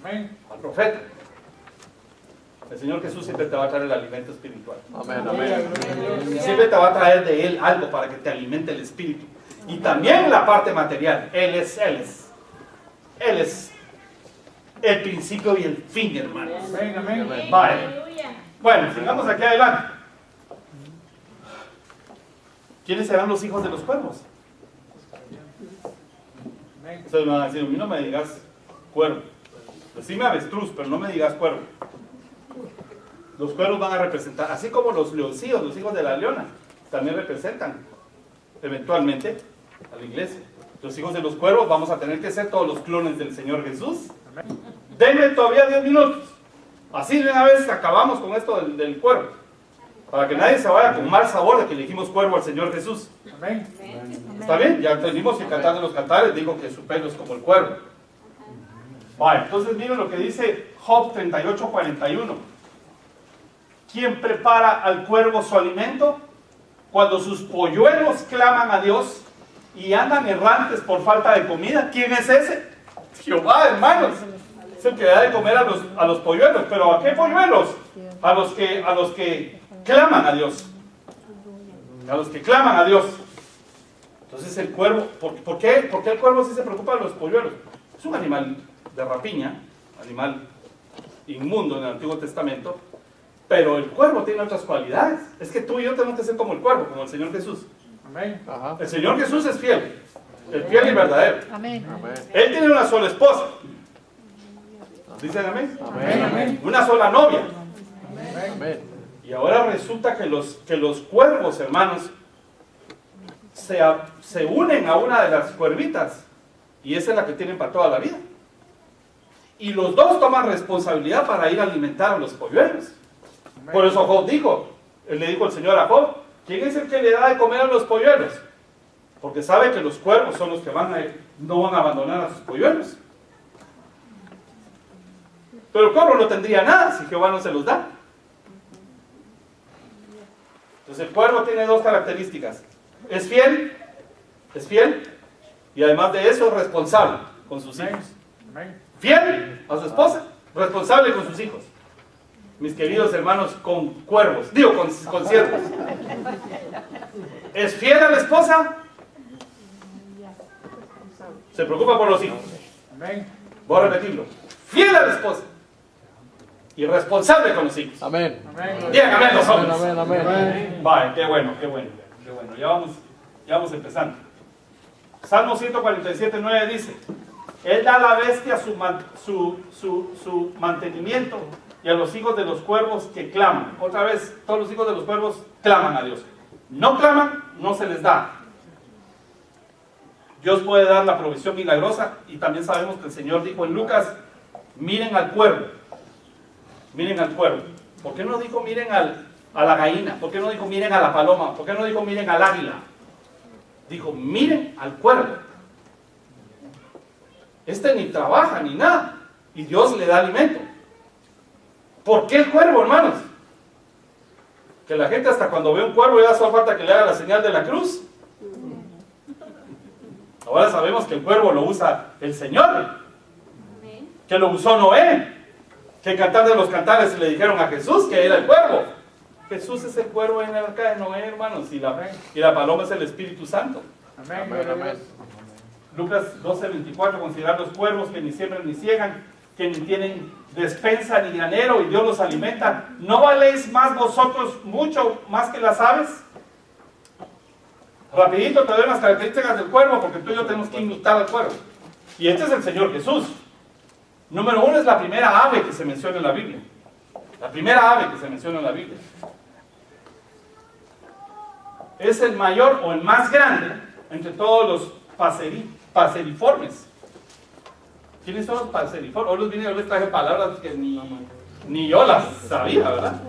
al profeta. El Señor Jesús siempre te va a traer el alimento espiritual. Amén, amén. Siempre te va a traer de Él algo para que te alimente el espíritu. Y también la parte material. Él es el principio y el fin, hermanos. Amén, amén. Vale. Bueno, sigamos aquí adelante. ¿Quiénes serán los hijos de los cuervos? Ustedes me van a decir, a mí no me digas cuervo. Decime avestruz, pero no me digas cuervo. Los cuervos van a representar, así como los leoncillos, los hijos de la leona, también representan eventualmente a la iglesia. Los hijos de los cuervos vamos a tener que ser todos los clones del Señor Jesús. Denme todavía 10 minutos. Así de una vez acabamos con esto del cuervo. Para que nadie se vaya con mal sabor de que le dijimos cuervo al Señor Jesús. Amén. ¿Está bien? Ya entendimos que Cantando los Cantares dijo que su pelo es como el cuervo. Vale, entonces miren lo que dice Job 38:41. ¿Quién prepara al cuervo su alimento? Cuando sus polluelos claman a Dios y andan errantes por falta de comida. ¿Quién es ese? Jehová, hermanos. Es el que da de comer a los polluelos. ¿Pero a qué polluelos? A los que claman a Dios. A los que claman a Dios. Entonces el cuervo, ¿por qué el cuervo sí se preocupa de los polluelos? Es un animal de rapiña, animal inmundo en el Antiguo Testamento, pero el cuervo tiene otras cualidades. Es que tú y yo tenemos que ser como el cuervo, como el Señor Jesús. Amén. Ajá. El Señor Jesús es fiel, el fiel y verdadero. Amén. Amén. Él tiene una sola esposa. ¿Dicen amén? Amén. Amén. Una sola novia. Amén. Y ahora resulta que los cuervos, hermanos, se unen a una de las cuervitas. Y esa es la que tienen para toda la vida. Y los dos toman responsabilidad para ir a alimentar a los polluelos. Por eso Job dijo, le dijo el Señor a Job, ¿quién es el que le da de comer a los polluelos? Porque sabe que los cuervos son los que no van a abandonar a sus polluelos. Pero el cuervo no tendría nada si Jehová no se los da. Entonces el cuervo tiene dos características. Es fiel, y además de eso es responsable con sus hijos. Fiel a su esposa, responsable con sus hijos. Mis queridos hermanos, con cuervos, con siervos. Es fiel a la esposa, se preocupa por los hijos. Voy a repetirlo. Fiel a la esposa y responsable con los hijos. Amén. Bien, amén los hombres. Amén, amén. Vale, qué bueno. Ya vamos empezando. Salmo 147:9 dice: Él da a la bestia su mantenimiento y a los hijos de los cuervos que claman. Otra vez, todos los hijos de los cuervos claman a Dios. No claman, no se les da. Dios puede dar la provisión milagrosa, y también sabemos que el Señor dijo en Lucas: miren al cuervo. Miren al cuervo. ¿Por qué no dijo miren a la gallina? ¿Por qué no dijo miren a la paloma? ¿Por qué no dijo miren al águila? Dijo miren al cuervo. Este ni trabaja ni nada, y Dios le da alimento. ¿Por qué el cuervo, hermanos? Que la gente hasta cuando ve un cuervo ya solo falta que le haga la señal de la cruz. Ahora sabemos que el cuervo lo usa el Señor, que lo usó Noé, que el Cantar de los Cantares le dijeron a Jesús que era el cuervo. Jesús es el cuervo en el arca de Noé, hermanos, y la paloma es el Espíritu Santo. Amén. Amén. Lucas 12:24, considerad los cuervos que ni siembran ni ciegan, que ni tienen despensa ni granero, y Dios los alimenta. ¿No valéis más vosotros mucho más que las aves? Rapidito te doy unas características del cuervo, porque tú y yo tenemos que imitar al cuervo. Y este es el Señor Jesús. Número 1, es la primera ave que se menciona en la Biblia. La primera ave que se menciona en la Biblia. Es el mayor o el más grande entre todos los paseriformes. ¿Quiénes son los paseriformes? Hoy les traje palabras que ni yo las sabía, ¿verdad?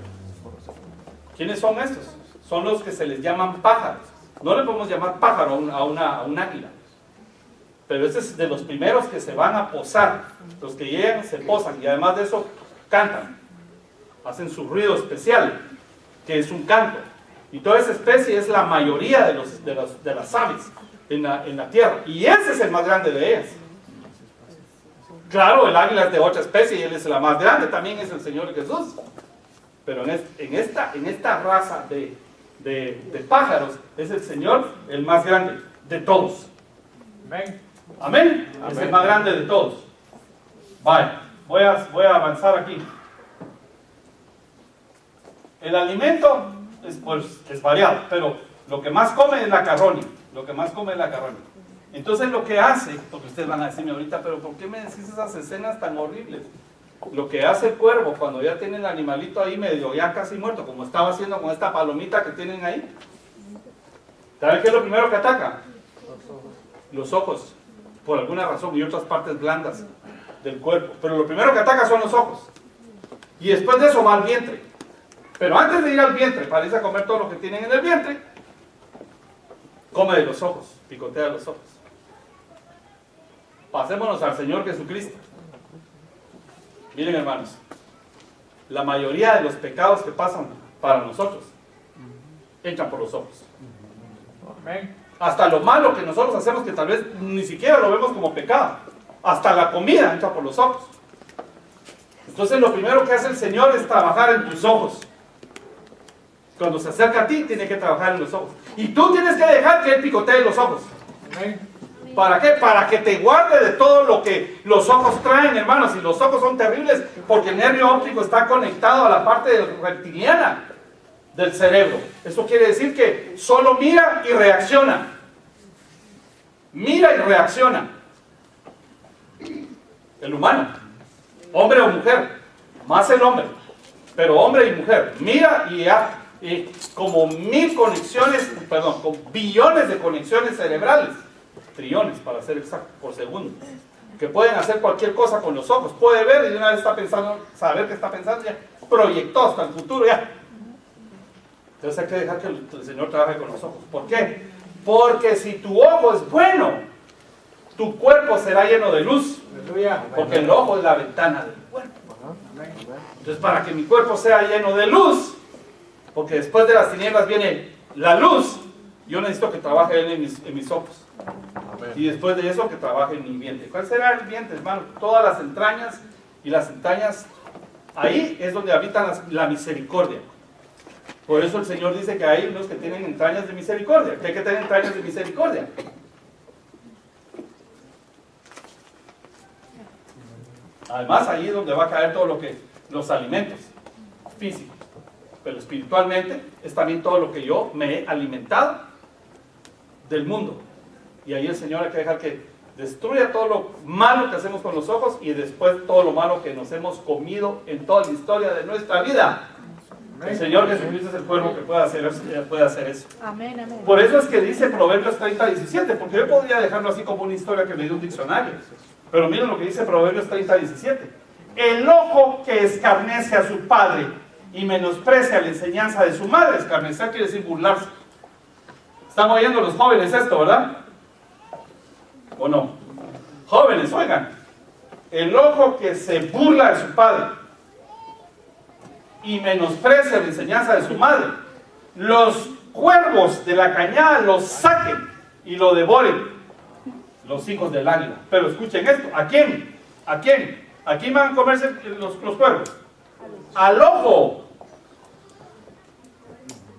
¿Quiénes son estos? Son los que se les llaman pájaros. No le podemos llamar pájaro a un águila. Pero este es de los primeros que se van a posar. Los que llegan se posan y además de eso cantan. Hacen su ruido especial, que es un canto. Y toda esa especie es la mayoría de las aves en la tierra. Y ese es el más grande de ellas. Claro, el águila es de otra especie y él es la más grande, también es el Señor Jesús. Pero en esta raza de pájaros es el Señor el más grande de todos. Amén. Amén. Es el más grande de todos. Vaya, voy a avanzar aquí. El alimento es variado, pero lo que más come es la carroña. Lo que más come es la carroña. Entonces lo que hace, porque ustedes van a decirme ahorita, pero ¿por qué me decís esas escenas tan horribles? Lo que hace el cuervo cuando ya tiene el animalito ahí medio ya casi muerto, como estaba haciendo con esta palomita que tienen ahí. ¿Saben qué es lo primero que ataca? Los ojos, por alguna razón, y otras partes blandas del cuerpo. Pero lo primero que ataca son los ojos. Y después de eso va al vientre. Pero antes de ir al vientre, para irse a comer todo lo que tienen en el vientre, come de los ojos, picotea los ojos. Pasémonos al Señor Jesucristo. Miren, hermanos, la mayoría de los pecados que pasan para nosotros entran por los ojos. Amén. Hasta lo malo que nosotros hacemos, que tal vez ni siquiera lo vemos como pecado, hasta la comida entra por los ojos. Entonces lo primero que hace el Señor es trabajar en tus ojos. Cuando se acerca a ti, tiene que trabajar en los ojos. Y tú tienes que dejar que Él picotee los ojos. Amén. ¿Para qué? Para que te guarde de todo lo que los ojos traen, hermanos. Y los ojos son terribles porque el nervio óptico está conectado a la parte reptiliana del cerebro. Eso quiere decir que solo mira y reacciona. Mira y reacciona. El humano, hombre o mujer, más el hombre, pero hombre y mujer, mira y como con billones de conexiones cerebrales, trillones para ser exacto, por segundo, que pueden hacer cualquier cosa con los ojos. Puede ver y de una vez está pensando, saber qué está pensando, ya proyectó hasta el futuro, ya. Entonces hay que dejar que el Señor trabaje con los ojos. ¿Por qué? Porque si tu ojo es bueno, tu cuerpo será lleno de luz. Aleluya. Porque el ojo es la ventana del cuerpo. Entonces, para que mi cuerpo sea lleno de luz, porque después de las tinieblas viene la luz, yo necesito que trabaje Él en mis ojos. Amén. Y después de eso, que trabaje en mi vientre. ¿Cuál será el vientre, hermano? Todas las entrañas, y las entrañas, ahí es donde habitan la misericordia. Por eso el Señor dice que hay unos que tienen entrañas de misericordia, que hay que tener entrañas de misericordia. Además, ahí es donde va a caer todo lo que, los alimentos físicos. Pero espiritualmente es también todo lo que yo me he alimentado del mundo. Y ahí el Señor hay que dejar que destruya todo lo malo que hacemos con los ojos y después todo lo malo que nos hemos comido en toda la historia de nuestra vida. El Señor Jesucristo es el cuerpo que puede hacer eso. Amén, amén. Por eso es que dice Proverbios 30:17, porque yo podría dejarlo así como una historia que me dio un diccionario. Pero miren lo que dice Proverbios 30:17. El ojo que escarnece a su padre y menosprecia la enseñanza de su madre. Escarnecer quiere decir burlarse. Están oyendo los jóvenes esto, ¿verdad? ¿O no? Jóvenes, oigan. El ojo que se burla de su padre y menosprecia la enseñanza de su madre, los cuervos de la cañada los saquen y lo devoren los hijos del águila. Pero escuchen esto, ¿a quién? ¿A quién? ¿A quién van a comerse los cuervos? Al ojo.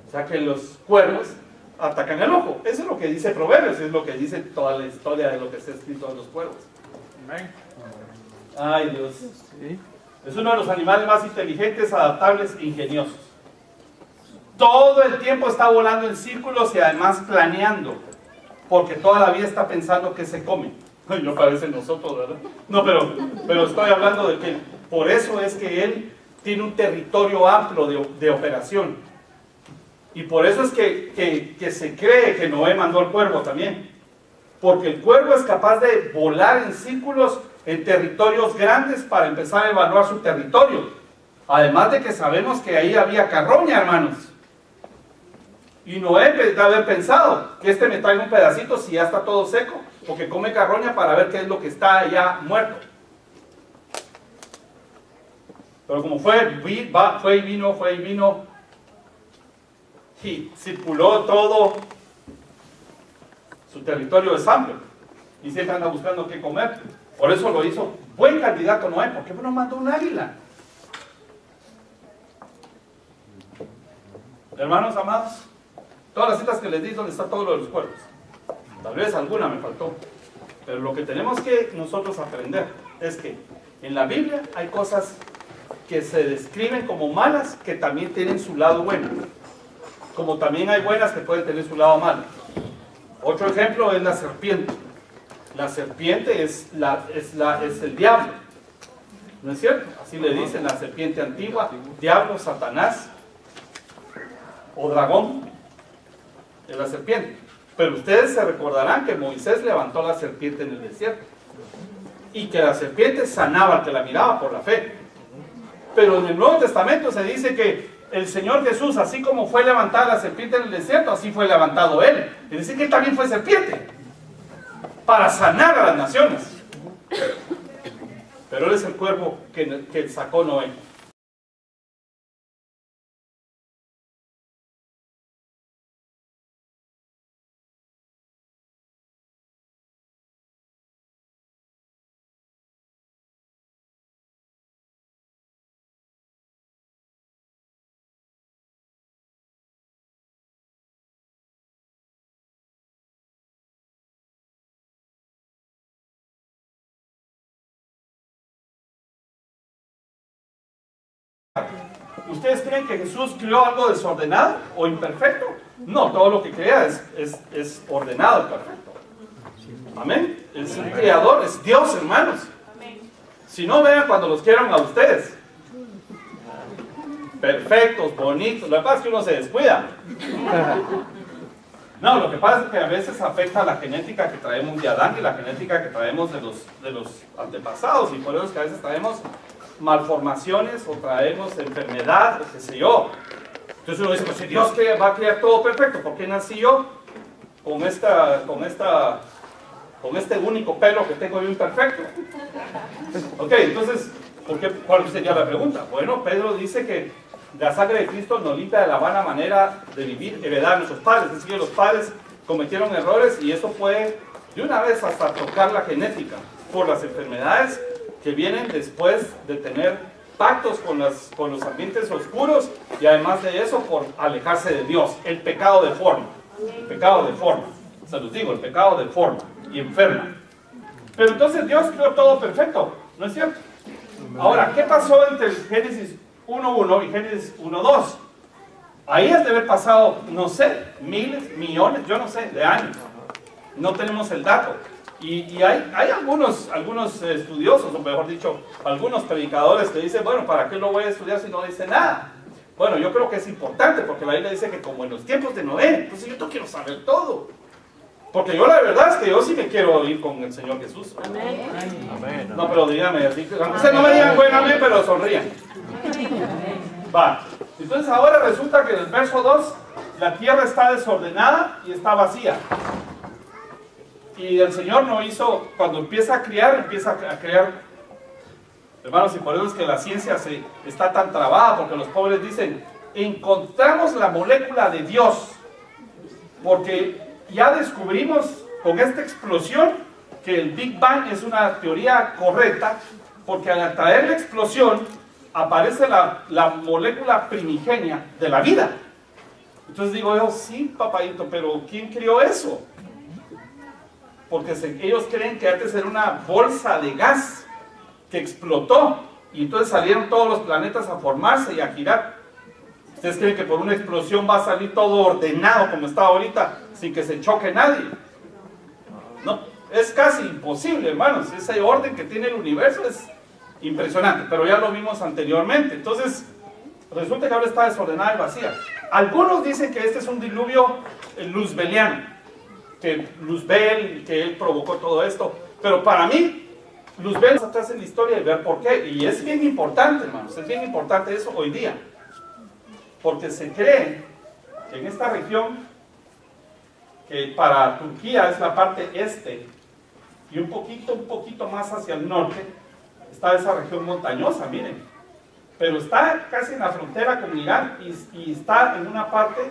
O sea que los cuervos atacan el ojo. Eso es lo que dice Proverbios, es lo que dice toda la historia de lo que se ha escrito de los cuervos. Amén. Ay, Dios. Es uno de los animales más inteligentes, adaptables e ingeniosos. Todo el tiempo está volando en círculos y además planeando, porque toda la vida está pensando que se come. No parece nosotros, ¿verdad? No, pero estoy hablando de que por eso es que él tiene un territorio amplio de operación. Y por eso es que se cree que Noé mandó al cuervo también. Porque el cuervo es capaz de volar en círculos en territorios grandes para empezar a evaluar su territorio. Además de que sabemos que ahí había carroña, hermanos. Y Noé debe haber pensado que me trae un pedacito si ya está todo seco, porque come carroña para ver qué es lo que está ya muerto. Pero como fue y vino, y circuló todo, su territorio es amplio, y siempre anda buscando qué comer. Por eso lo hizo buen candidato Noé. ¿Por qué no mandó un águila? Hermanos amados, todas las citas que les di, donde está todo lo de los cuervos. Tal vez alguna me faltó. Pero lo que tenemos que nosotros aprender es que en la Biblia hay cosas que se describen como malas, que también tienen su lado bueno. Como también hay buenas que pueden tener su lado malo. Otro ejemplo es la serpiente. La serpiente es el diablo. ¿No es cierto? Así le dicen, la serpiente antigua, diablo, Satanás o dragón, de la serpiente. Pero ustedes se recordarán que Moisés levantó la serpiente en el desierto y que la serpiente sanaba al que la miraba por la fe. Pero en el Nuevo Testamento se dice que el Señor Jesús, así como fue levantada la serpiente en el desierto, así fue levantado Él. Y dice que Él también fue serpiente para sanar a las naciones. Pero Él es el cuervo que sacó Noé. ¿Ustedes creen que Jesús creó algo desordenado o imperfecto? No, todo lo que crea es ordenado y perfecto. Amén. Es un creador, es Dios, hermanos. Si no, vean cuando los quieran a ustedes. Perfectos, bonitos. Lo que pasa es que uno se descuida. No, lo que pasa es que a veces afecta la genética que traemos de Adán y la genética que traemos de los antepasados. Y por eso es que a veces traemos malformaciones o traemos enfermedad o qué sé yo. Entonces uno dice, pues si Dios va a crear todo perfecto, ¿por qué nací yo con este único pelo que tengo yo imperfecto? Ok, entonces, ¿cuál sería la pregunta? Bueno, Pedro dice que la sangre de Cristo nos limpia de la vana manera de vivir, heredar a nuestros padres. Es decir, los padres cometieron errores y eso puede de una vez hasta tocar la genética por las enfermedades que vienen después de tener pactos con los ambientes oscuros y además de eso por alejarse de Dios. El pecado deforma. El pecado deforma. Se los digo, el pecado deforma y enferma. Pero entonces Dios creó todo perfecto, ¿no es cierto? Ahora, ¿qué pasó entre Génesis 1.1 y Génesis 1.2? Ahí es de haber pasado, no sé, miles, millones, yo no sé, de años. No tenemos el dato. Y hay algunos estudiosos, o mejor dicho, algunos predicadores que dicen, bueno, ¿para qué lo voy a estudiar si no dice nada? Bueno, yo creo que es importante, porque la Biblia dice que como en los tiempos de Noé, entonces yo no quiero saber todo. Porque yo la verdad es que yo sí me quiero ir con el Señor Jesús. Amén. Amén. No, pero dígame, así, aunque ustedes no me digan buen amén, pero sonrían. Va. Entonces ahora resulta que en el verso 2, la tierra está desordenada y está vacía. Y el Señor no hizo, cuando empieza a crear, hermanos, y por eso es que la ciencia está tan trabada, porque los pobres dicen, encontramos la molécula de Dios, porque ya descubrimos con esta explosión que el Big Bang es una teoría correcta, porque al atraer la explosión aparece la molécula primigenia de la vida. Entonces digo yo, sí, papadito, pero ¿quién creó eso? Porque ellos creen que antes era una bolsa de gas que explotó y entonces salieron todos los planetas a formarse y a girar. ¿Ustedes creen que por una explosión va a salir todo ordenado como está ahorita sin que se choque nadie? No, es casi imposible, hermanos. Ese orden que tiene el universo es impresionante, pero ya lo vimos anteriormente. Entonces, resulta que ahora está desordenada y vacía. Algunos dicen que este es un diluvio luzbeliano, que Luzbel, que él provocó todo esto, pero para mí Luzbel está atrás en la historia y ver por qué, y es bien importante, hermanos, es bien importante eso hoy día, porque se cree En esta región, que para Turquía es la parte este, y un poquito más hacia el norte, está esa región montañosa, miren. Pero está casi en la frontera con Irán y está en una parte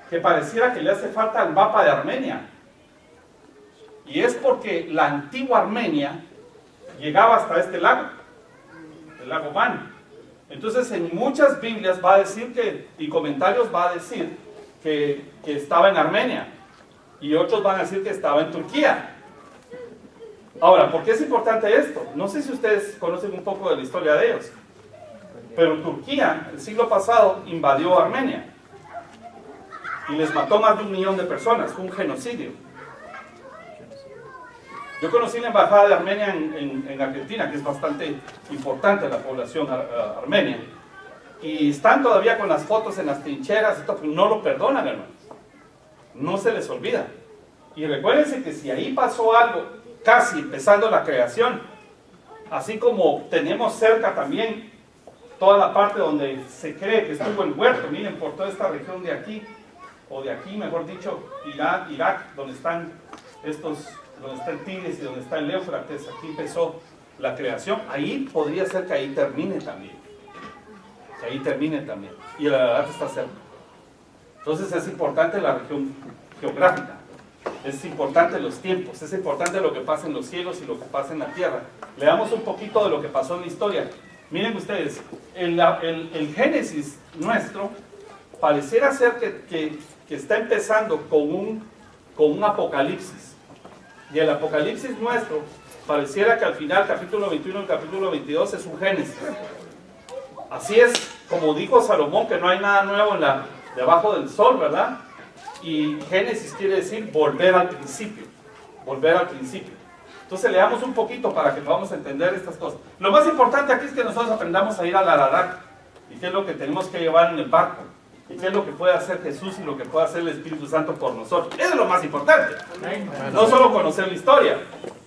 que pareciera que le hace falta al mapa de Armenia. Y es porque la antigua Armenia llegaba hasta este lago, el lago Van. Entonces en muchas Biblias va a decir y comentarios va a decir que estaba en Armenia. Y otros van a decir que estaba en Turquía. Ahora, ¿por qué es importante esto? No sé si ustedes conocen un poco de la historia de ellos. Pero Turquía, el siglo pasado, invadió Armenia. Y les mató más de 1 millón de personas. Fue un genocidio. Yo conocí la embajada de Armenia en Argentina, que es bastante importante la población armenia. Y están todavía con las fotos en las trincheras, esto, no lo perdonan, hermanos. No se les olvida. Y recuérdense que si ahí pasó algo, casi empezando la creación, así como tenemos cerca también toda la parte donde se cree que estuvo el huerto, miren, por toda esta región de aquí, o de aquí, mejor dicho, Irak, donde están donde está el Tigris y donde está el Éufrates, aquí empezó la creación, ahí podría ser que ahí termine también. Que ahí termine también. Y la verdad está cerca. Entonces es importante la región geográfica, es importante los tiempos, es importante lo que pasa en los cielos y lo que pasa en la tierra. Leamos un poquito de lo que pasó en la historia. Miren ustedes, el Génesis nuestro pareciera ser que está empezando con un apocalipsis. Y el apocalipsis nuestro pareciera que al final, capítulo 21 y capítulo 22 es un Génesis. Así es, como dijo Salomón, que no hay nada nuevo debajo del sol, ¿verdad? Y Génesis quiere decir volver al principio. Volver al principio. Entonces leamos un poquito para que podamos entender estas cosas. Lo más importante aquí es que nosotros aprendamos a ir al Ararat. Y qué es lo que tenemos que llevar en el barco. Y qué es lo que puede hacer Jesús y lo que puede hacer el Espíritu Santo por nosotros. Eso es lo más importante. No solo conocer la historia.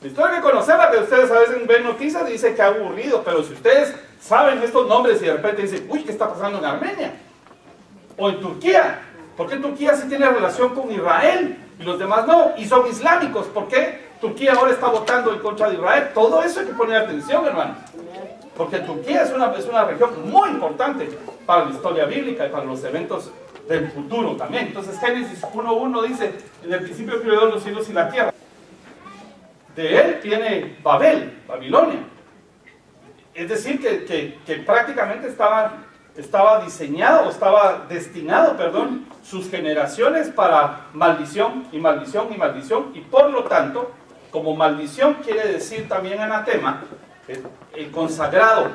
La historia hay que conocerla, que ustedes a veces ven noticias y dicen que aburrido. Pero si ustedes saben estos nombres y de repente dicen, uy, ¿qué está pasando en Armenia? O en Turquía. ¿Por qué Turquía sí tiene relación con Israel y los demás no? Y son islámicos. ¿Por qué Turquía ahora está votando en contra de Israel? Todo eso hay que poner atención, hermanos. Porque Turquía es una región muy importante para la historia bíblica y para los eventos del futuro también. Entonces Génesis 1.1 dice, en el principio creó los cielos y la tierra. De él viene Babilonia. Es decir, que prácticamente estaba diseñado, estaba destinado, sus generaciones para maldición y maldición y maldición. Y por lo tanto, como maldición quiere decir también anatema, el consagrado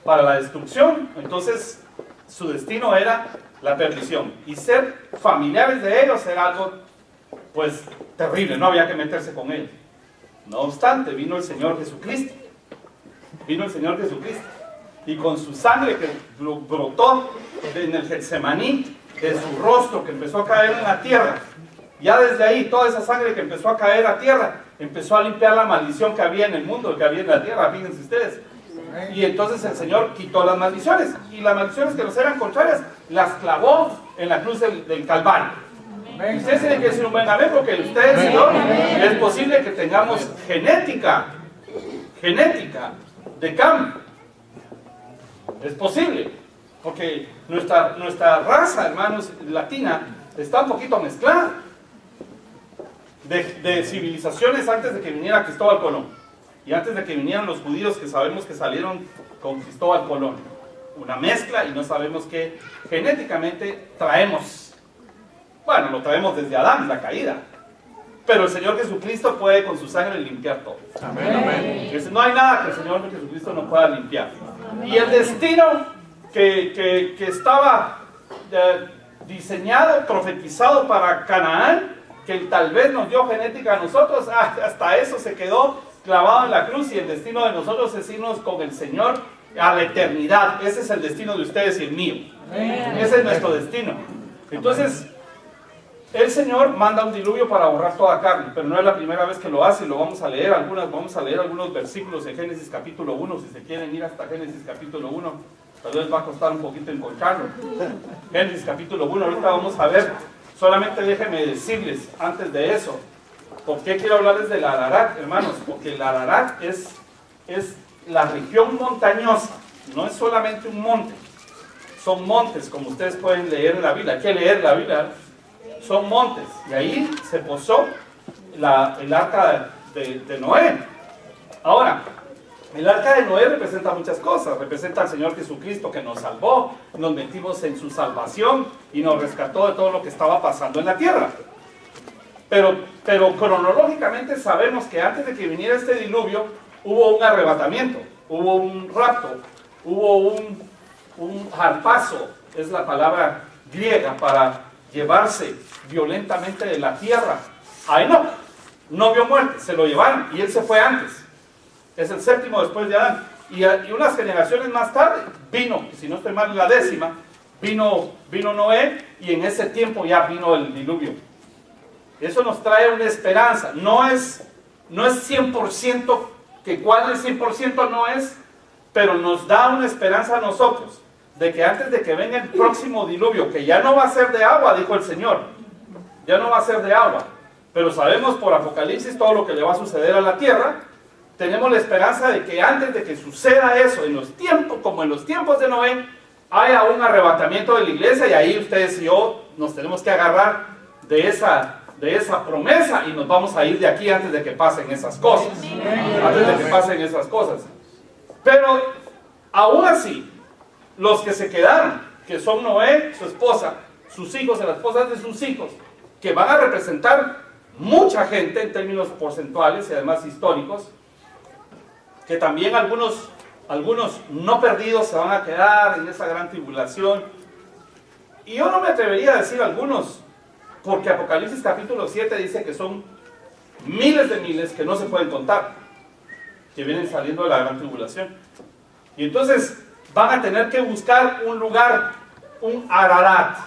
para la destrucción, entonces su destino era la perdición. Y ser familiares de ellos era algo, pues, terrible, no había que meterse con ellos. No obstante, vino el Señor Jesucristo. Vino el Señor Jesucristo. Y con su sangre que brotó en el Getsemaní, de su rostro que empezó a caer en la tierra, ya desde ahí, toda esa sangre que empezó a caer a tierra, empezó a limpiar la maldición que había en el mundo, que había en la tierra, fíjense ustedes. Y entonces el Señor quitó las maldiciones, y las maldiciones que nos eran contrarias, las clavó en la cruz del Calvario. Y ustedes tienen que decir un buen amén, porque ustedes, Señor, es posible que tengamos genética de Cam. Es posible, porque nuestra raza, hermanos, latina, está un poquito mezclada de civilizaciones antes de que viniera Cristóbal Colón y antes de que vinieran los judíos que sabemos que salieron con Cristóbal Colón. Una mezcla y no sabemos qué genéticamente traemos. Bueno, lo traemos desde Adán, la caída. Pero el Señor Jesucristo puede con su sangre limpiar todo. Amén, amén. No hay nada que el Señor Jesucristo no pueda limpiar. Y el destino que estaba diseñado, profetizado para Canaán, que tal vez nos dio genética a nosotros, hasta eso se quedó clavado en la cruz, y el destino de nosotros es irnos con el Señor a la eternidad. Ese es el destino de ustedes y el mío. Ese es nuestro destino. Entonces, el Señor manda un diluvio para borrar toda carne, pero no es la primera vez que lo hace, y lo vamos a leer algunos versículos en Génesis capítulo 1, si se quieren ir hasta Génesis capítulo 1, tal vez va a costar un poquito encontrarlo. Génesis capítulo 1, ahorita vamos a ver, solamente déjenme decirles antes de eso, ¿por qué quiero hablarles del Ararat, hermanos? Porque el Ararat es la región montañosa, no es solamente un monte, son montes, como ustedes pueden leer en la Biblia, hay que leer la Biblia, son montes, y ahí se posó el arca de Noé. Ahora, el arca de Noé representa muchas cosas, representa al Señor Jesucristo que nos salvó, nos metimos en su salvación y nos rescató de todo lo que estaba pasando en la tierra. Pero cronológicamente sabemos que antes de que viniera este diluvio, hubo un arrebatamiento, hubo un rapto, hubo un harpazo, es la palabra griega para llevarse violentamente de la tierra a Enoc. No vio muerte, se lo llevaron y él se fue antes. Es el séptimo después de Adán. Y unas generaciones más tarde vino, si no estoy mal en la 10ª, vino Noé, y en ese tiempo ya vino el diluvio. Eso nos trae una esperanza. No es 100%, que cuadre 100% no es, pero nos da una esperanza a nosotros, de que antes de que venga el próximo diluvio, que ya no va a ser de agua, dijo el Señor, ya no va a ser de agua, pero sabemos por Apocalipsis todo lo que le va a suceder a la tierra. Tenemos la esperanza de que antes de que suceda eso, en los tiempos, como en los tiempos de Noé, haya un arrebatamiento de la iglesia, y ahí ustedes y yo nos tenemos que agarrar de esa promesa, y nos vamos a ir de aquí antes de que pasen esas cosas. Antes de que pasen esas cosas. Pero aún así, los que se quedaron, que son Noé, su esposa, sus hijos y las esposas de sus hijos, que van a representar mucha gente en términos porcentuales y además históricos, que también algunos no perdidos se van a quedar en esa gran tribulación. Y yo no me atrevería a decir algunos, porque Apocalipsis capítulo 7 dice que son miles de miles que no se pueden contar, que vienen saliendo de la gran tribulación. Y entonces van a tener que buscar un lugar, un Ararat,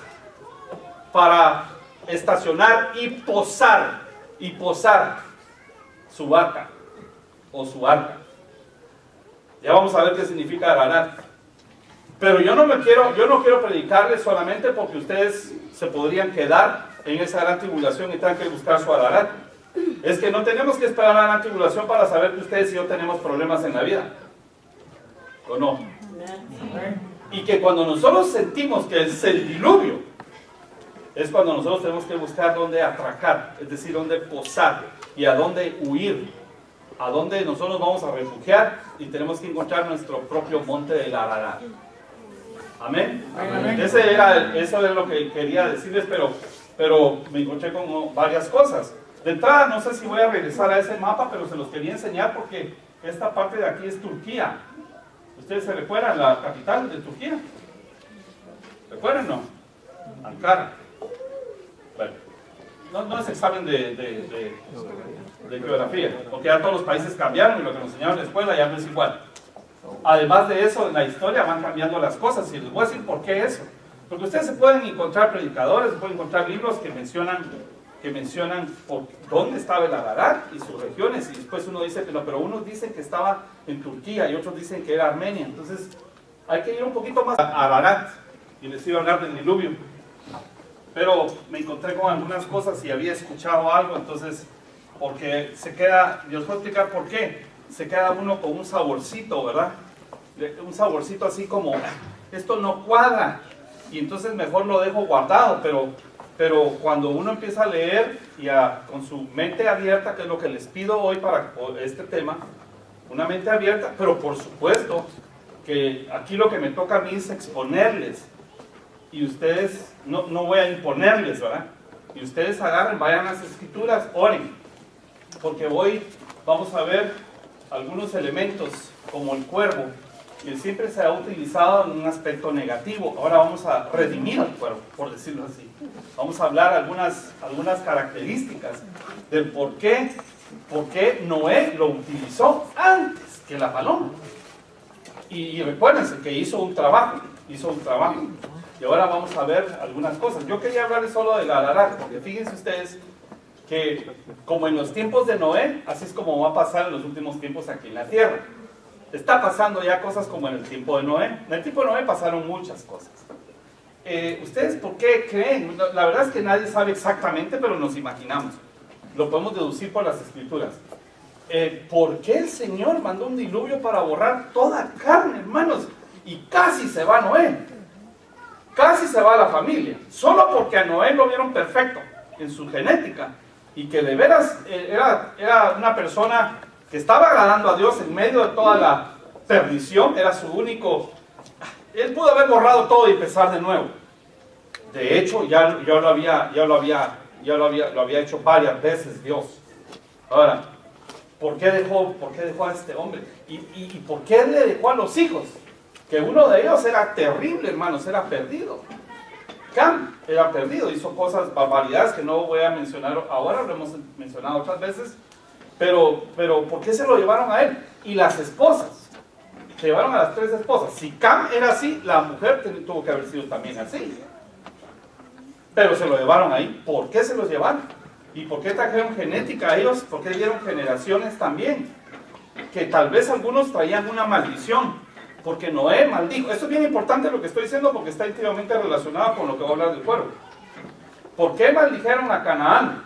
para estacionar y posar su vaca o su arca. Ya vamos a ver qué significa Ararat. Pero yo no quiero predicarles solamente porque ustedes se podrían quedar en esa gran tribulación y tengan que buscar su Ararat. Es que no tenemos que esperar a la gran tribulación para saber que ustedes y yo tenemos problemas en la vida, ¿o no? Y que cuando nosotros sentimos que es el diluvio, es cuando nosotros tenemos que buscar dónde atracar, es decir, dónde posar y a dónde huir, a dónde nosotros nos vamos a refugiar, y tenemos que encontrar nuestro propio monte del Ararat. Amén. Amén. Eso es lo que quería decirles, pero me encontré con varias cosas. De entrada, no sé si voy a regresar a ese mapa, pero se los quería enseñar porque esta parte de aquí es Turquía. ¿Ustedes se recuerdan la capital de Turquía? ¿Recuerdan o no? Ankara. Bueno, no es examen de geografía, porque ya todos los países cambiaron y lo que nos enseñaron en la escuela ya no es igual. Además de eso, en la historia van cambiando las cosas, y les voy a decir por qué eso. Porque ustedes se pueden encontrar predicadores, se pueden encontrar libros que mencionan por dónde estaba el Ararat y sus regiones, y después uno dice que no, pero unos dicen que estaba en Turquía y otros dicen que era Armenia. Entonces hay que ir un poquito más a Ararat, y les iba a hablar del diluvio, pero me encontré con algunas cosas y había escuchado algo, entonces, porque yo os voy a explicar por qué, se queda uno con un saborcito, ¿verdad? Un saborcito así como, esto no cuadra, y entonces mejor lo dejo guardado, pero cuando uno empieza a leer y con su mente abierta, que es lo que les pido hoy para este tema, una mente abierta, pero por supuesto que aquí lo que me toca a mí es exponerles, y ustedes, no voy a imponerles, ¿verdad? Y ustedes agarren, vayan a las escrituras, oren, porque hoy vamos a ver algunos elementos como el cuervo, que siempre se ha utilizado en un aspecto negativo. Ahora vamos a redimir al cuervo, por decirlo así. Vamos a hablar algunas características del por qué Noé lo utilizó antes que la paloma. Y recuérdense que hizo un trabajo. Y ahora vamos a ver algunas cosas. Yo quería hablarles solo del Ararat, porque fíjense ustedes que como en los tiempos de Noé, así es como va a pasar en los últimos tiempos aquí en la tierra. Está pasando ya cosas como en el tiempo de Noé. En el tiempo de Noé pasaron muchas cosas. ¿Ustedes por qué creen? La verdad es que nadie sabe exactamente, pero nos imaginamos. Lo podemos deducir por las escrituras. ¿Por qué el Señor mandó un diluvio para borrar toda carne, hermanos? Y casi se va Noé. Casi se va la familia. Solo porque a Noé lo vieron perfecto en su genética. Y que de veras era una persona que estaba agradando a Dios en medio de toda la perdición. Era su único... Él pudo haber borrado todo y empezar de nuevo. De hecho, ya lo había hecho varias veces Dios. Ahora, ¿por qué dejó a este hombre? ¿Y por qué le dejó a los hijos? Que uno de ellos era terrible, hermanos, era perdido. Cam era perdido, hizo cosas, barbaridades que no voy a mencionar ahora, lo hemos mencionado otras veces. Pero ¿por qué se lo llevaron a él? Y las esposas. Se llevaron a las 3 esposas. Si Cam era así, la mujer tuvo que haber sido también así. Pero se lo llevaron ahí. ¿Por qué se los llevaron? ¿Y por qué trajeron genética a ellos? ¿Por qué dieron generaciones también? Que tal vez algunos traían una maldición. Porque Noé maldijo. Esto es bien importante lo que estoy diciendo porque está íntimamente relacionado con lo que voy a hablar del cuervo. ¿Por qué maldijeron a Canaán?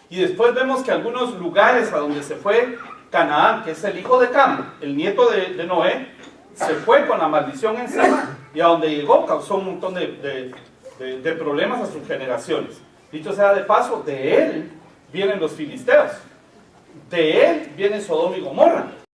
Y después vemos que algunos lugares a donde se fue Canaán, que es el hijo de Cam, el nieto de Noé, se fue con la maldición encima y a donde llegó causó un montón de problemas a sus generaciones. Dicho sea de paso, de él vienen los filisteos, de él viene Sodoma y Gomorra.